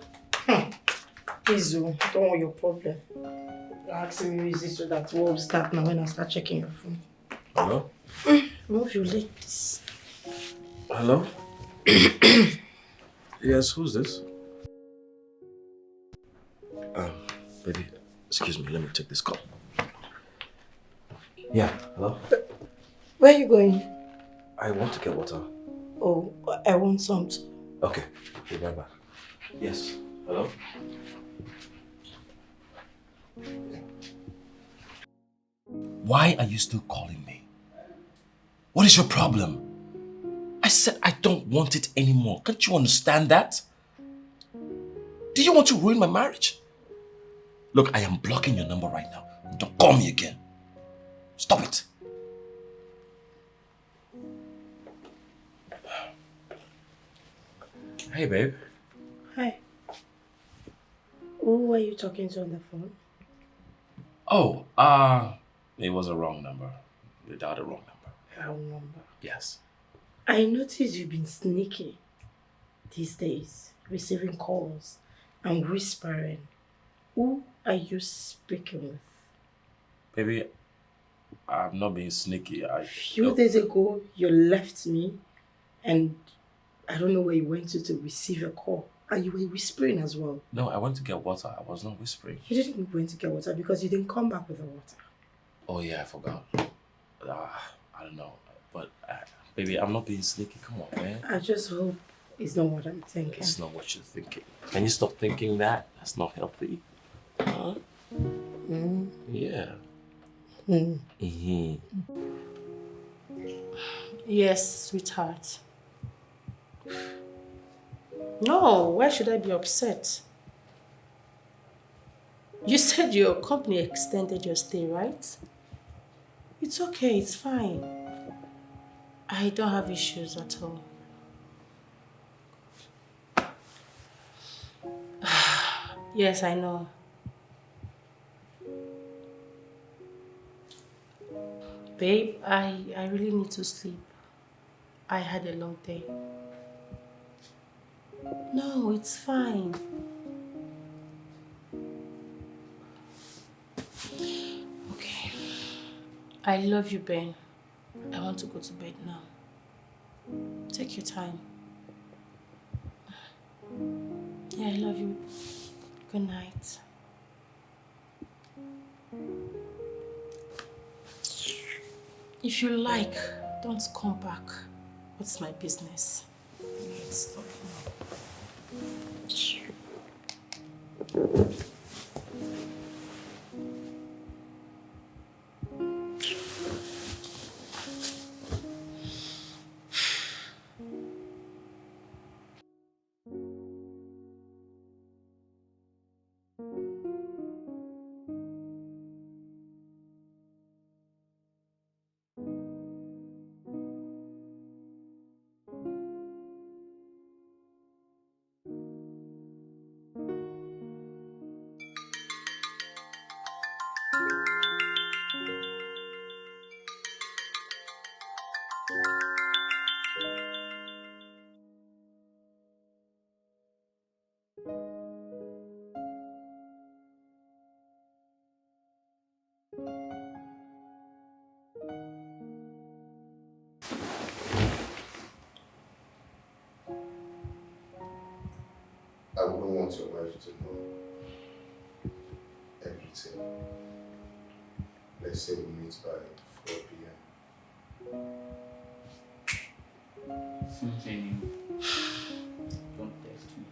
Izu, don't want your problem. You're asking me, is this so that what will start now when I start checking your phone? Hello? Move your legs. Hello? Yes, who's this? Baby, excuse me, let me take this call. Yeah, hello? Where are you going? I want to get water. Oh, I want some too. Okay, be right back. Yes, hello? Why are you still calling me? What is your problem? I said I don't want it anymore. Can't you understand that? Do you want to ruin my marriage? Look, I am blocking your number right now. Don't call me again. Stop it. Hey, babe. Hi. Who are you talking to on the phone? Oh, it was a wrong number. You dialed the wrong number. Wrong number. Yes. I noticed you've been sneaky these days, receiving calls and whispering. Who are you speaking with? Baby, I'm not being sneaky. A few days ago, you left me and I don't know where you went to receive a call. And you were whispering as well. No, I went to get water. I was not whispering. You didn't go to get water because you didn't come back with the water. Oh yeah, I forgot. I don't know. But, baby, I'm not being sneaky. Come on, man. I just hope it's not what I'm thinking. It's not what you're thinking. Can you stop thinking that? That's not healthy. Huh? Mm. Yeah. Mm. Mm-hmm. Yes, sweetheart. No, why should I be upset? You said your company extended your stay, right? It's okay, it's fine. I don't have issues at all. Yes, I know. Babe, I really need to sleep. I had a long day. No, it's fine. Okay. I love you, Ben. I want to go to bed now. Take your time. Yeah, I love you. Good night. If you like, don't come back. What's my business? Let's stop now. I wouldn't want your wife to know everything. Let's say we meet by 4 p.m. Jenny, don't text me.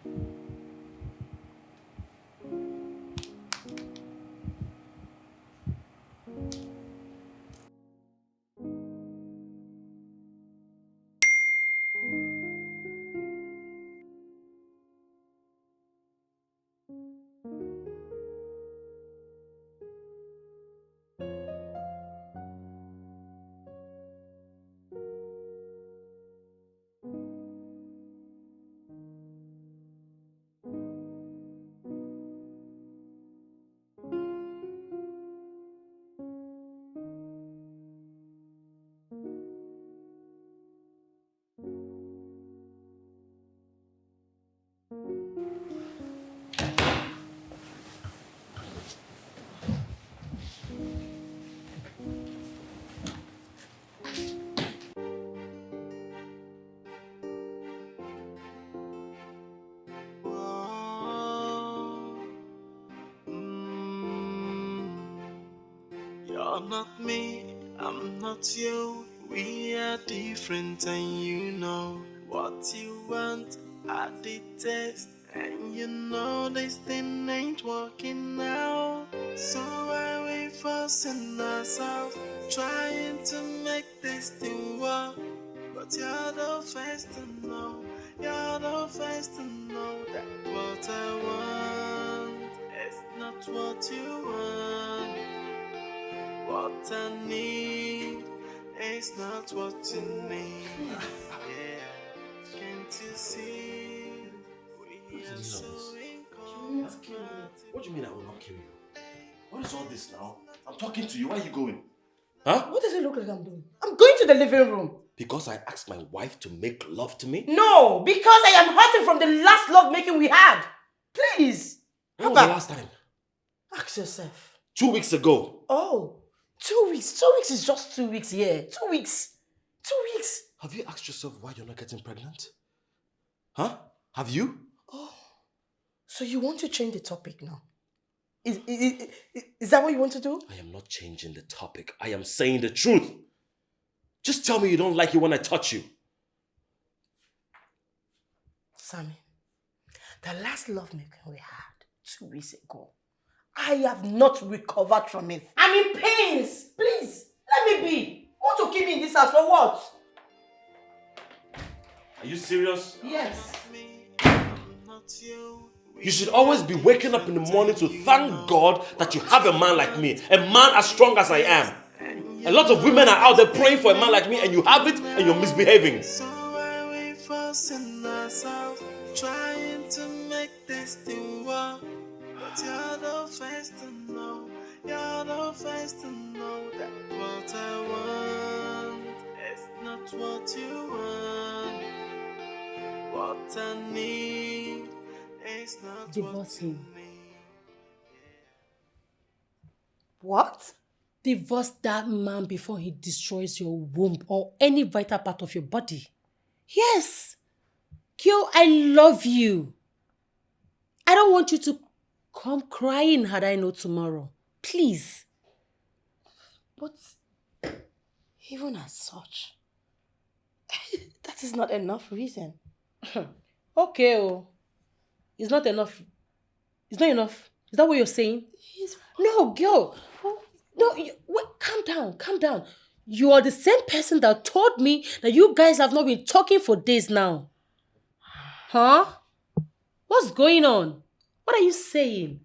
You're not me, I'm not you. We are different, and you know what you want. I detest, and you know this thing ain't working out. So I wait for ourselves, trying to make this thing work. But you're the first to know, you're the first to know that what I want is not what you want. What I need is not what you need. Yeah, can't you see? We are so incompatible. What do you mean I will not kill you? What is all this now? I'm talking to you. Where are you going? Huh? What does it look like I'm doing? I'm going to the living room. Because I asked my wife to make love to me? No, because I am hurting from the last love making we had. Please. When was the last time? Ask yourself. 2 weeks ago. Oh, 2 weeks. 2 weeks is just 2 weeks, yeah. 2 weeks. 2 weeks. Have you asked yourself why you're not getting pregnant? Huh? Have you? Oh, so you want to change the topic now? Is that what you want to do? I am not changing the topic. I am saying the truth. Just tell me you don't like it when I touch you. Sammy, the last lovemaking we had 2 weeks ago, I have not recovered from it. I'm in pains. Please, let me be. Want to keep me in this house for what? Are you serious? Yes. You should always be waking up in the morning to thank God that you have a man like me. A man as strong as I am. A lot of women are out there praying for a man like me and you have it and you're misbehaving. So I wait for ourselves, trying to make this thing work. But you're the first to know, you're the first to know that what I want is not what you want. What I need is not Divorce what him. you need. What? Divorce that man before he destroys your womb or any vital part of your body. Yes. Girl, I love you. I don't want you to come crying had I know tomorrow. Please. But even as such, that is not enough reason. Okay, oh. It's not enough. It's not enough. Is that what you're saying? No, girl. No, wait, calm down, calm down. You are the same person that told me that you guys have not been talking for days now. Huh? What's going on? What are you saying?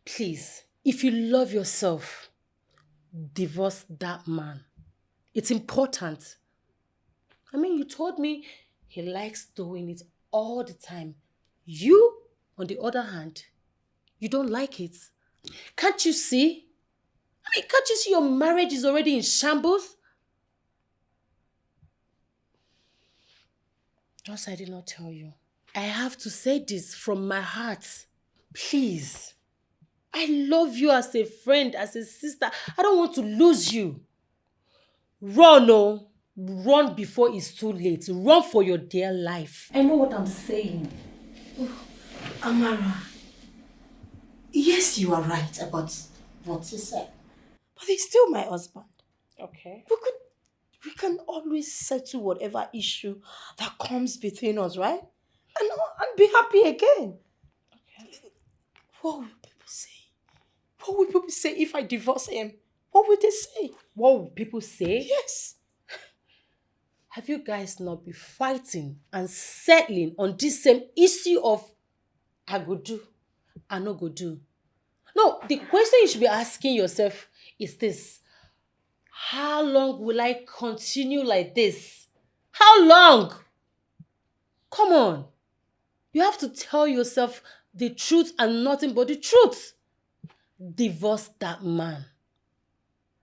Please, if you love yourself, divorce that man. It's important. I mean, you told me he likes doing it all the time. You, on the other hand, you don't like it. Can't you see? I mean, can't you see your marriage is already in shambles? Just I did not tell you. I have to say this from my heart. Please. I love you as a friend, as a sister. I don't want to lose you. Run, oh. Run before it's too late. Run for your dear life. I know what I'm saying. Amara, yes, you are right about what you said. But he's still my husband. Okay. We can always settle whatever issue that comes between us, right? And be happy again. Okay. What will people say? What will people say if I divorce him? What will they say? What will people say? Yes. Have you guys not been fighting and settling on this same issue of I go do, I no go do? No, the question you should be asking yourself is this. How long will I continue like this? How long? Come on. You have to tell yourself the truth and nothing but the truth. Divorce that man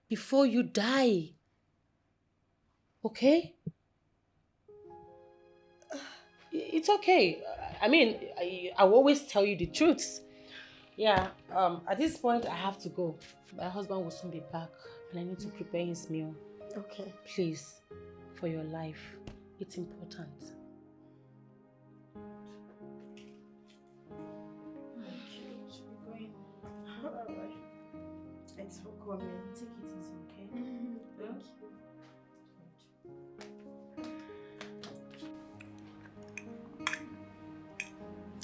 before you die. Okay? It's okay. I mean, I will always tell you the truth. Yeah, at this point, I have to go. My husband will soon be back and I need to prepare his meal. Okay. Please, for your life, it's important. Alright. Thanks for coming. Take it easy, okay? Thank you.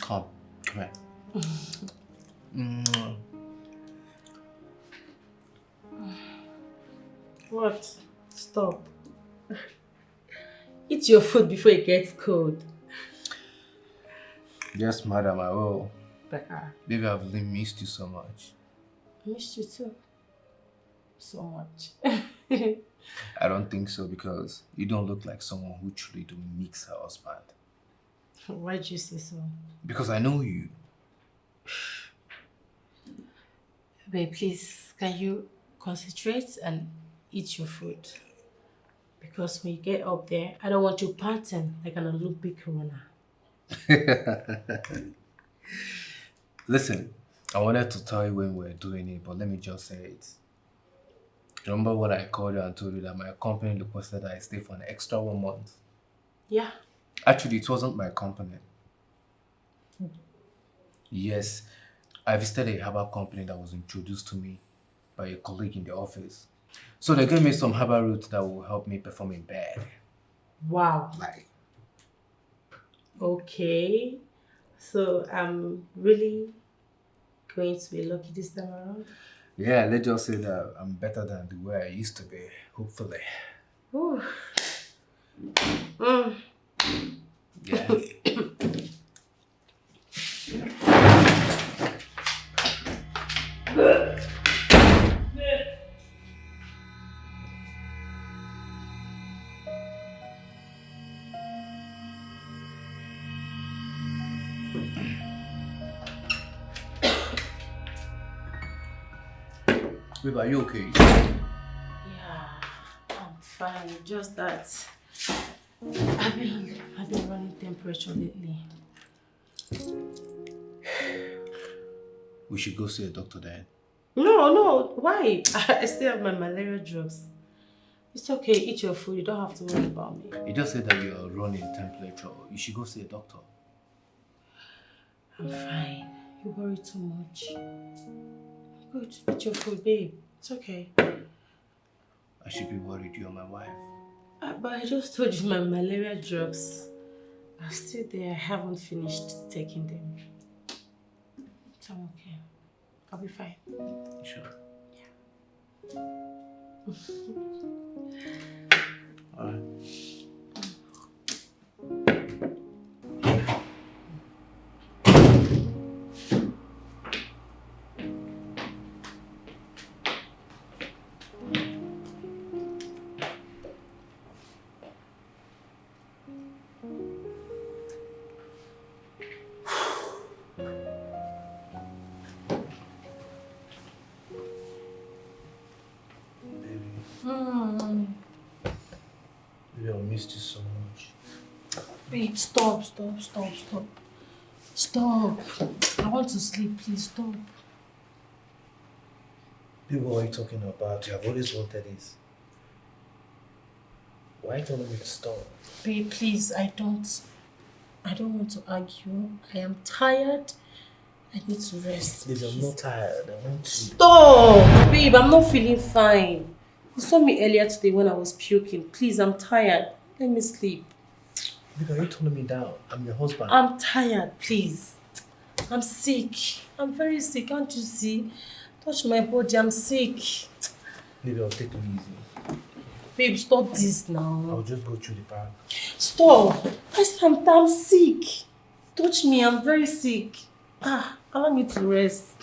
Come here. What? Stop. Eat your food before it gets cold. Yes, madam, I will. Becca. Baby, I've really missed you so much. I missed you too. So much. I don't think so because you don't look like someone who truly do mix her husband. Why'd you say so? Because I know you. Babe, please, can you concentrate and eat your food? Because when you get up there, I don't want you panting like an Olympic runner. Listen, I wanted to tell you when we were doing it, but let me just say it. Remember what I called you and told you that my company requested that I stay for an extra 1 month? Yeah. Actually, it wasn't my company. Yes, I visited a herbal company that was introduced to me by a colleague in the office. So they gave me some herbal roots that will help me perform in bed. Wow. Like, Okay. So I'm really going to be lucky this time around. yeah, let's just say that I'm better than the way I used to be, hopefully. Ooh. Yeah. Babe, are you okay? Yeah, I'm fine. Just that I've been running temperature lately. We should go see a doctor then. No, why? I still have my malaria drugs. It's okay, eat your food. You don't have to worry about me. You just said that you're running temperature. You should go see a doctor. I'm fine. You worry too much. Good, eat your food, babe. It's okay. I should be worried you're my wife. But I just told you my malaria drugs are still there. I haven't finished taking them. So I'm okay. I'll be fine. Sure. Yeah. Alright. Baby, I missed you so much. Babe, stop. Stop. I want to sleep, please stop. Baby, what are you talking about? You have always wanted this. Why are you telling me to stop? Babe, please, I don't want to argue. I am tired. I need to rest. Babe, I'm not tired. I want to. Stop! Babe, I'm not feeling fine. You saw me earlier today when I was puking. Please, I'm tired. Let me sleep. Babe, are you turning me down? I'm your husband. I'm tired, please. I'm sick. I'm very sick. Can't you see? Touch my body. I'm sick. Babe, I'll take it easy. Babe, stop this now. I'll just go through the park. Stop. I'm sick. Touch me. I'm very sick. Allow me to rest.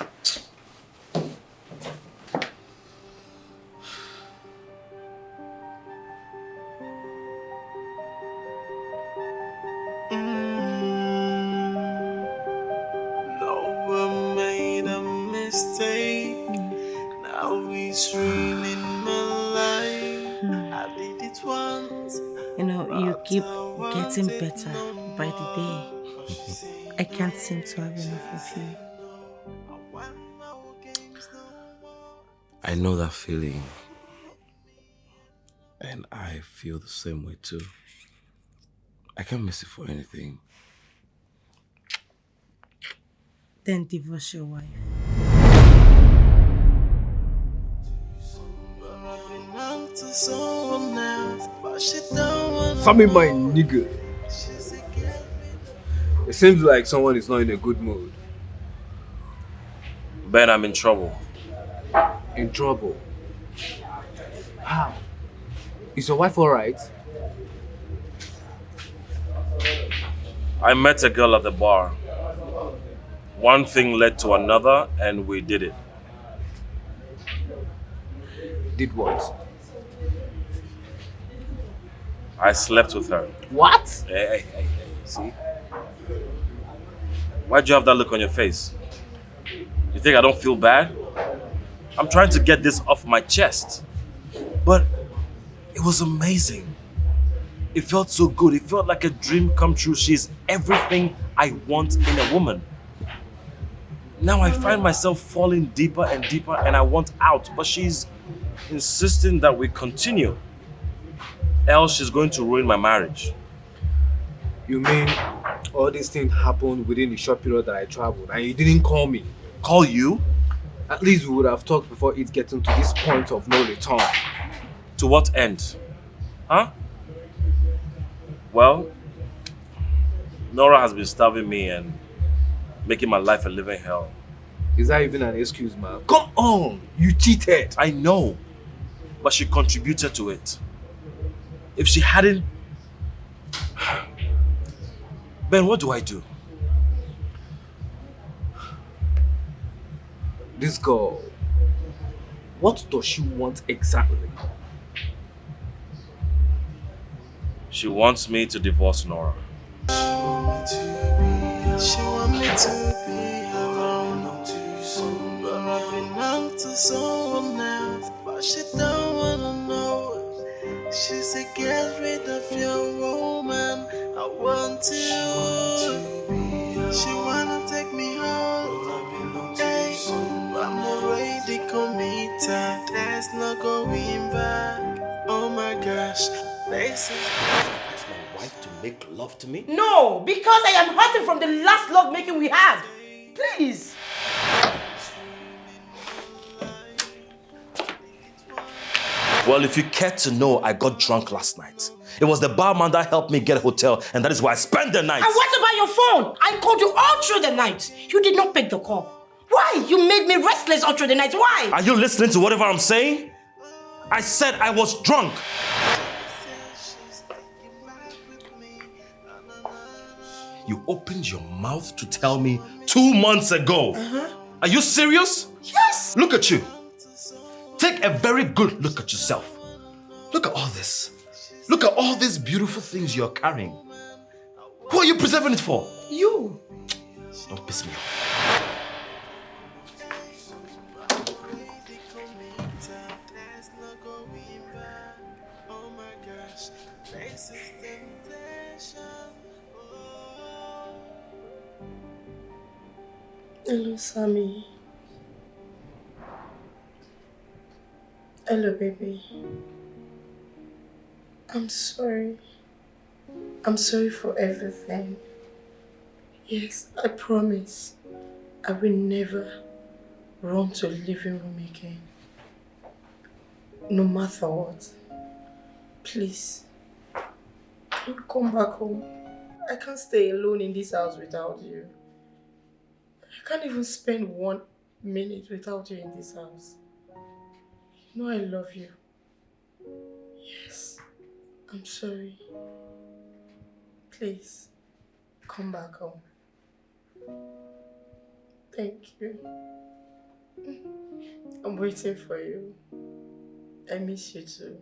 You keep getting better by the day. I can't seem to have enough of you. I know that feeling. And I feel the same way too. I can't miss it for anything. Then divorce your wife. Sammy, my nigga. It seems like someone is not in a good mood. Ben, I'm in trouble. In trouble? How? Is your wife alright? I met a girl at the bar. One thing led to another and we did it. Did what? I slept with her. What? Hey, see? Why'd you have that look on your face? You think I don't feel bad? I'm trying to get this off my chest. But it was amazing. It felt so good. It felt like a dream come true. She's everything I want in a woman. Now I find myself falling deeper and deeper and I want out, but she's insisting that we continue. Else she's going to ruin my marriage. You mean all these things happened within the short period that I traveled and you didn't call me? Call you? At least we would have talked before it getting to this point of no return. To what end? Huh? Well, Nora has been starving me and making my life a living hell. Is that even an excuse, man? Come on! You cheated! I know, but she contributed to it. If she hadn't... Ben, what do I do? This girl, what does she want exactly? She wants me to divorce Nora. She want me to be around, but I've been out to someone else, but she don't wanna know. She said, get rid of your woman, I want you. She wanna take me home, hey, I'm already committed, there's no going back. Oh my gosh, this is... Ask my wife to make love to me? No, because I am hurting from the last love making we had. Please. Well, if you care to know, I got drunk last night. It was the barman that helped me get a hotel, and that is where I spent the night. And what about your phone? I called you all through the night. You did not pick the call. Why? You made me restless all through the night. Why? Are you listening to whatever I'm saying? I said I was drunk. You opened your mouth to tell me 2 months ago. Are you serious? Yes. Look at you. Take a very good look at yourself. Look at all this. Look at all these beautiful things you're carrying. Who are you preserving it for? You. Don't piss me off. Hello, Sammy. Hello, baby. I'm sorry. I'm sorry for everything. Yes, I promise. I will never run to the living room again. No matter what. Please. Can you come back home? I can't stay alone in this house without you. I can't even spend 1 minute without you in this house. You know I love you. Yes. I'm sorry. Please. Come back home. Thank you. I'm waiting for you. I miss you too.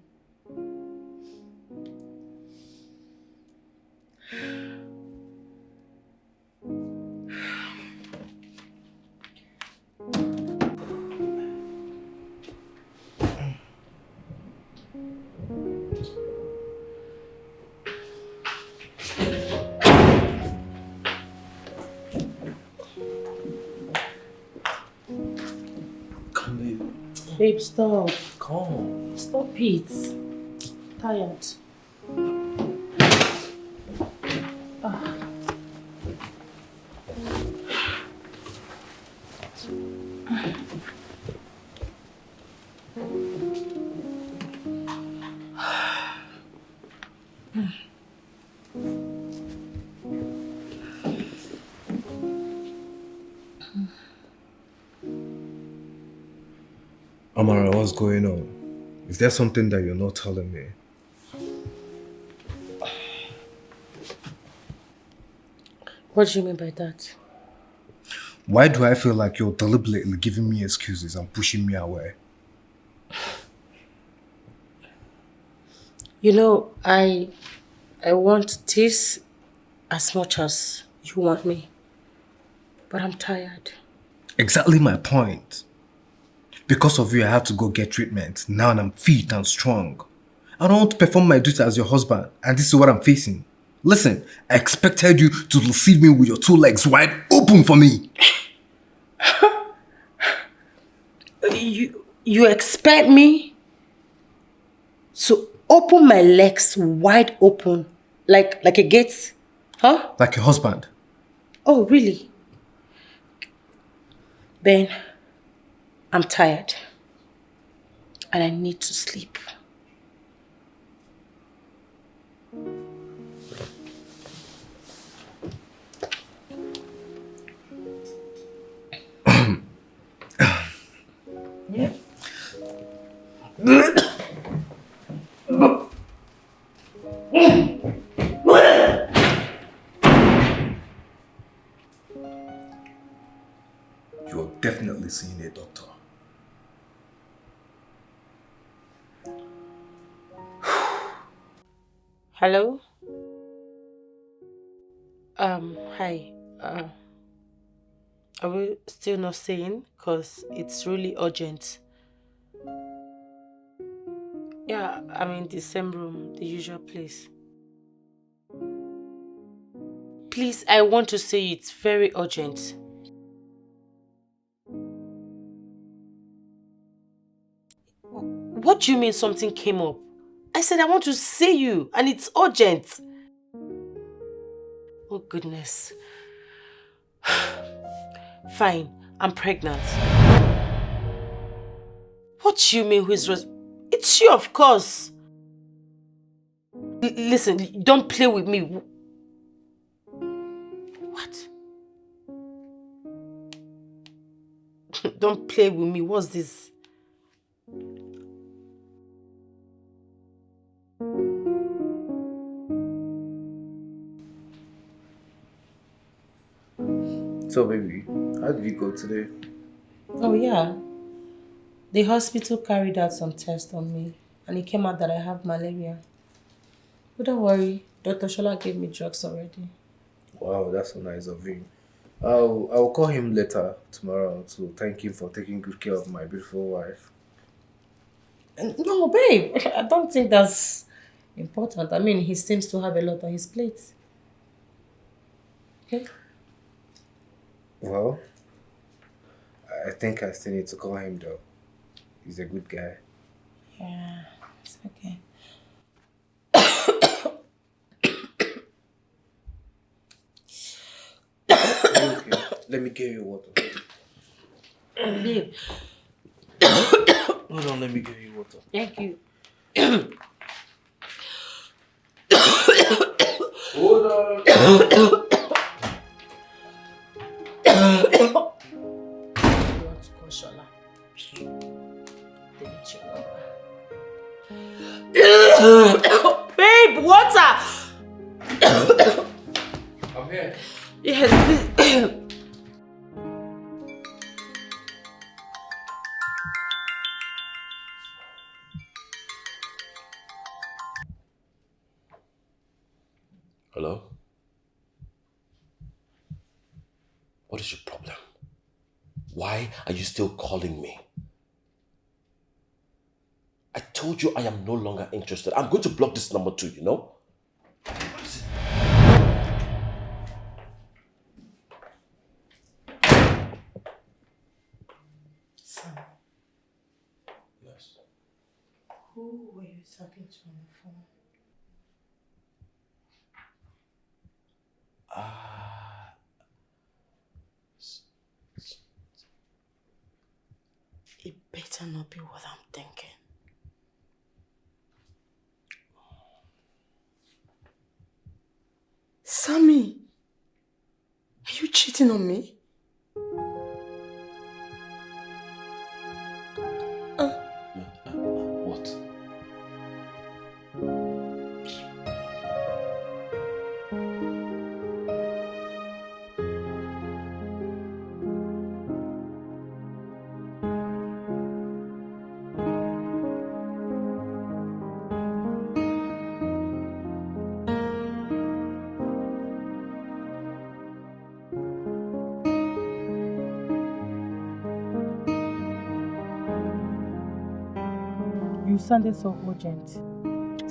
Babe, stop. Come. Stop it. Tired. Amara, what's going on? Is there something that you're not telling me? What do you mean by that? Why do I feel like you're deliberately giving me excuses and pushing me away? You know, I want this as much as you want me. But I'm tired. Exactly my point. Because of you, I have to go get treatment. Now I'm fit and strong. I don't want to perform my duty as your husband, and this is what I'm facing. Listen, I expected you to receive me with your 2 legs wide open for me. You expect me to open my legs wide open, like a gate, huh? Like your husband. Oh, really? Ben, I'm tired. And I need to sleep. Yeah. You're definitely seeing a doctor. Hello? Hi. Are we still not saying? Because it's really urgent. Yeah, I'm in the same room, the usual place. Please, I want to say it's very urgent. What do you mean something came up? I said I want to see you and it's urgent. Oh goodness. Fine, I'm pregnant. What do you mean who is... It's you, of course. Listen, don't play with me. What? Don't play with me. What's this? So baby, how did you go today? Oh yeah. The hospital carried out some tests on me and it came out that I have malaria. But don't worry, Dr. Shola gave me drugs already. Wow, that's so nice of him. I'll call him later tomorrow to thank him for taking good care of my beautiful wife. No, babe, I don't think that's important. I mean, he seems to have a lot on his plate. Okay? Well, I think I still need to call him though. He's a good guy. Yeah, it's okay. Let me get you water. Babe, Hold on, let me get you water. thank you. Hold on. You want to call Shola? Delete your number. Babe, water! I'm here. Yes, please. Hello? What is your problem? Why are you still calling me? I told you I am no longer interested. I'm going to block this number too, you know? What is it? Sam, Yes. who were you talking to on the phone? It better not be what I'm thinking. Sammy, are you cheating on me? What? You sounded so urgent.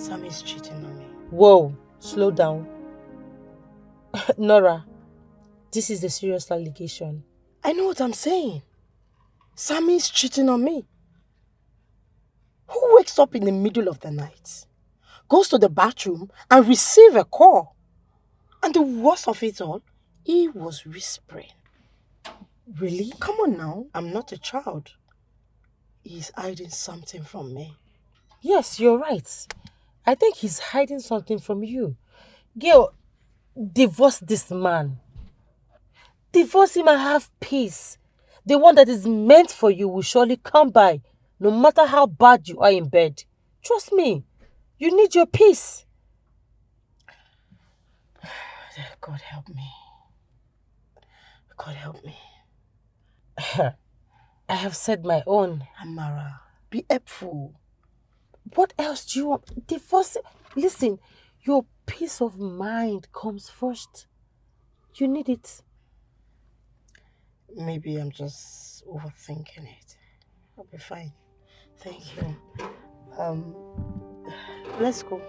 Sammy's cheating on me. Whoa, slow down. Nora, this is a serious allegation. I know what I'm saying. Sammy's cheating on me. Who wakes up in the middle of the night, goes to the bathroom and receives a call? And the worst of it all, he was whispering. Really? Come on now, I'm not a child. He's hiding something from me. Yes, you're right. I think he's hiding something from you. Girl, divorce this man. Divorce him and have peace. The one that is meant for you will surely come by, no matter how bad you are in bed. Trust me, you need your peace. God help me. God help me. I have said my own. Amara, be helpful. What else do you want? Divorce. Listen, your peace of mind comes first. You need it. Maybe I'm just overthinking it. I'll be fine. Thank you. Let's go.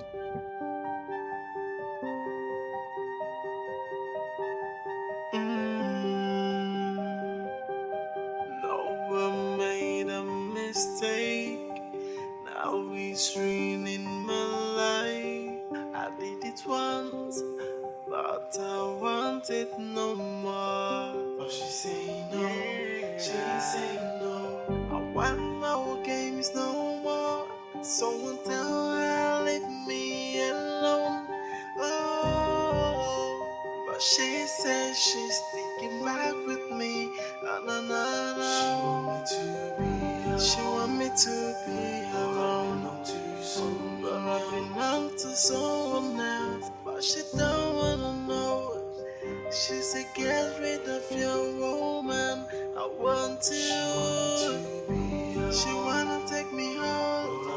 No, I made a mistake. Now it's ruining my life. I did it once, but I want it no more. But she say no, she say no. I want no games no more. Someone tell her leave me alone. Oh, but she says she's sticking back with me. Na, na, na. She want me to be alone. But I belong to someone else. But she don't wanna know. She said get rid of your woman. I want to. She wanna take me home.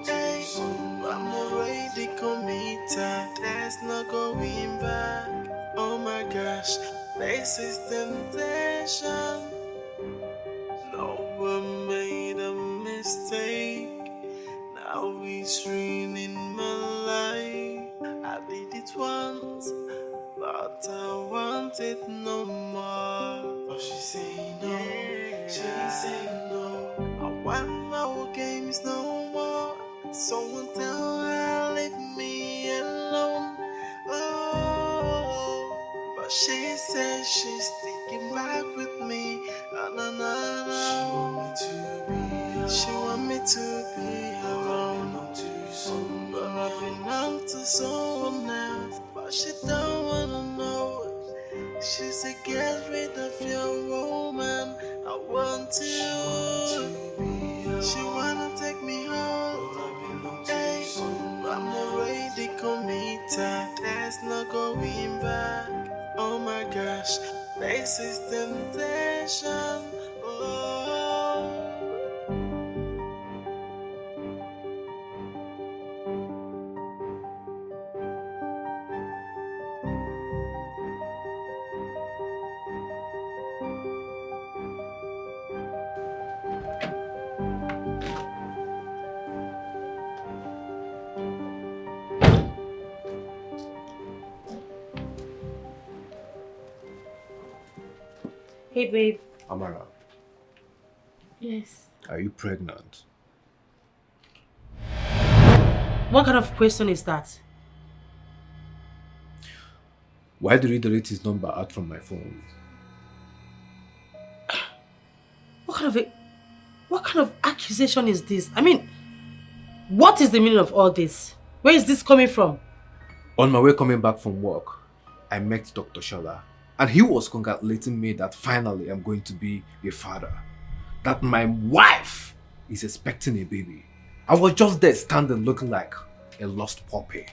Hey, I'm already committed. There's no going back. Oh my gosh, this is temptation. No, I made a mistake. Now it's ruining my life. I did it once, but I want it no more. But she say no, she say no. I want no games no more. Someone tell her leave me alone. Oh, but she says she's sticking back with me. Na, na, na. She want me to be around. But I belong to someone else. But she don't wanna know. She said, get rid of your woman. I want you. She wanna take me home. Hey, I'm already committed. There's no going back. Oh my gosh, this is temptation. Oh. Hey, babe. Amara, Yes. are you pregnant? What kind of question is that? Why did you delete his number out from my phone? What kind of accusation is this? I mean, what is the meaning of all this? Where is this coming from? On my way coming back from work, I met Dr. Shola, and he was congratulating me that finally I'm going to be a father. That my wife is expecting a baby. I was just there standing looking like a lost puppy.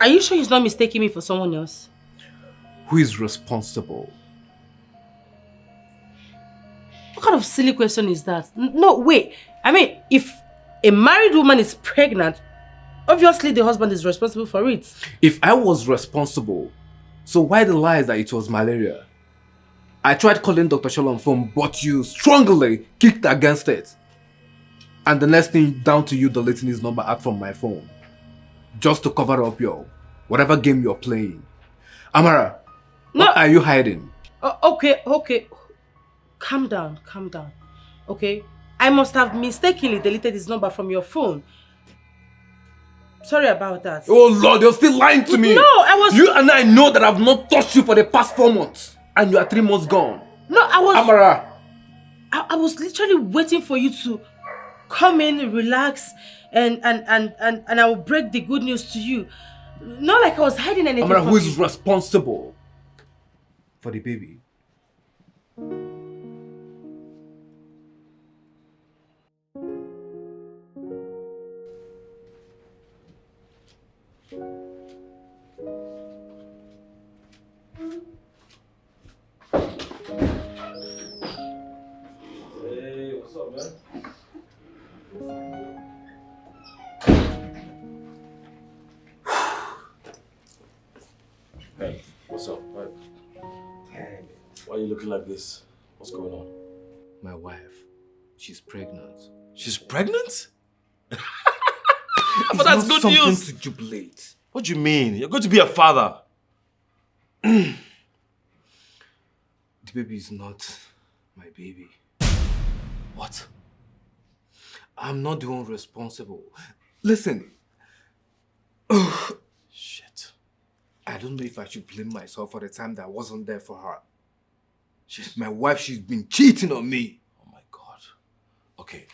Are you sure he's not mistaking me for someone else? Who is responsible? What kind of silly question is that? No, wait. I mean, if a married woman is pregnant, obviously the husband is responsible for it. If I was responsible, so why the lies that it was malaria? I tried calling Dr. Shola on phone, but you strongly kicked against it. And the next thing, down to you deleting his number out from my phone. Just to cover up your whatever game you're playing. Amara, No. what are you hiding? Okay. Calm down. Okay? I must have mistakenly deleted his number from your phone. Sorry about that. Oh Lord, you're still lying to me. No, I was... You and I know that I've not touched you for the past 4 months. And you are 3 months gone. No, I was... Amara. I was literally waiting for you to come in, relax, and I will break the good news to you. Not like I was hiding anything Amara, from who you. is responsible for the baby? Hey, what's up, man? Hey, what's up? Why are you looking like this? What's going on? My wife, she's pregnant. She's pregnant? It's But that's not good something news. to jubilate. What do you mean? You're going to be a father. The baby is not my baby. What? I'm not the one responsible. Listen. Shit. I don't know if I should blame myself for the time that I wasn't there for her. My wife, she's been cheating on me. Oh my God. Okay,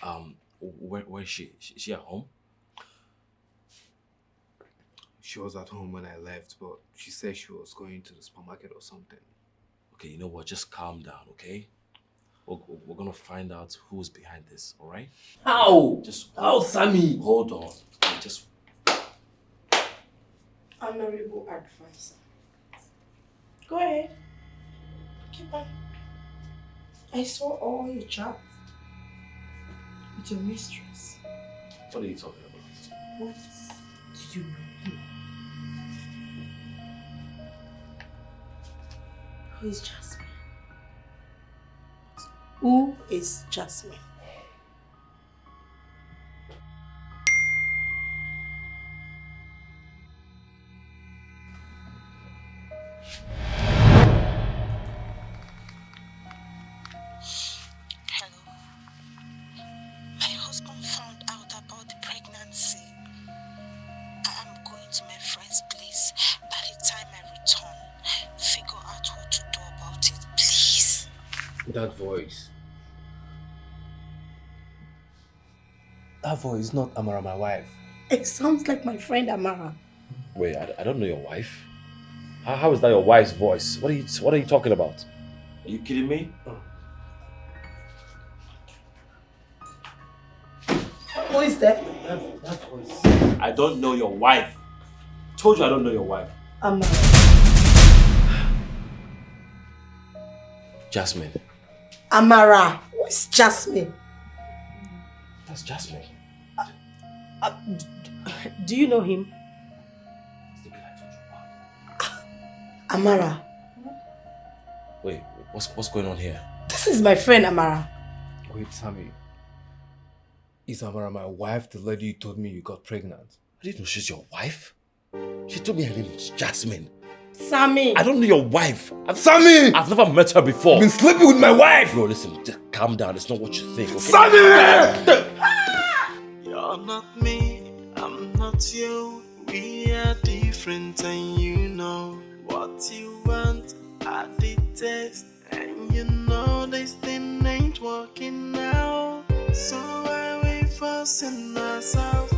where is she? Is she at home? She was at home when I left, but she said she was going to the supermarket or something. Okay, you know what? Just calm down, okay? We're gonna find out who's behind this, all right? How? How, Sammy? Hold on. Just... Honorable advisor. Go ahead. Keep on. I saw all your chat with your mistress. What are you talking about? What did you know? Who is Jasmine? Who is Jasmine? Hello. My husband found out about the pregnancy. I am going to my friend's place. By the time I return, figure out what to That voice. That voice is not Amara, my wife. It sounds like my friend Amara. Wait, I don't know your wife. How is that your wife's voice? What are you talking about? Are you kidding me? Who is that? That voice. I don't know your wife. Told you I don't know your wife. Amara. Jasmine. Amara. Who is Jasmine? That's Jasmine. Do you know him? Amara. Wait, what's going on here? This is my friend Amara. Wait, Sammy. Is Amara my wife, the lady you told me you got pregnant? I didn't know she's your wife. She told me her name was Jasmine. Sammy. I don't know your wife. Sammy! I've never met her before. I've been sleeping with my wife! Bro, listen, just calm down. It's not what you think, okay? Sammy! You're not me, I'm not you. We are different and you know what you want. I detest and you know this thing ain't working now. So why we fussing ourselves?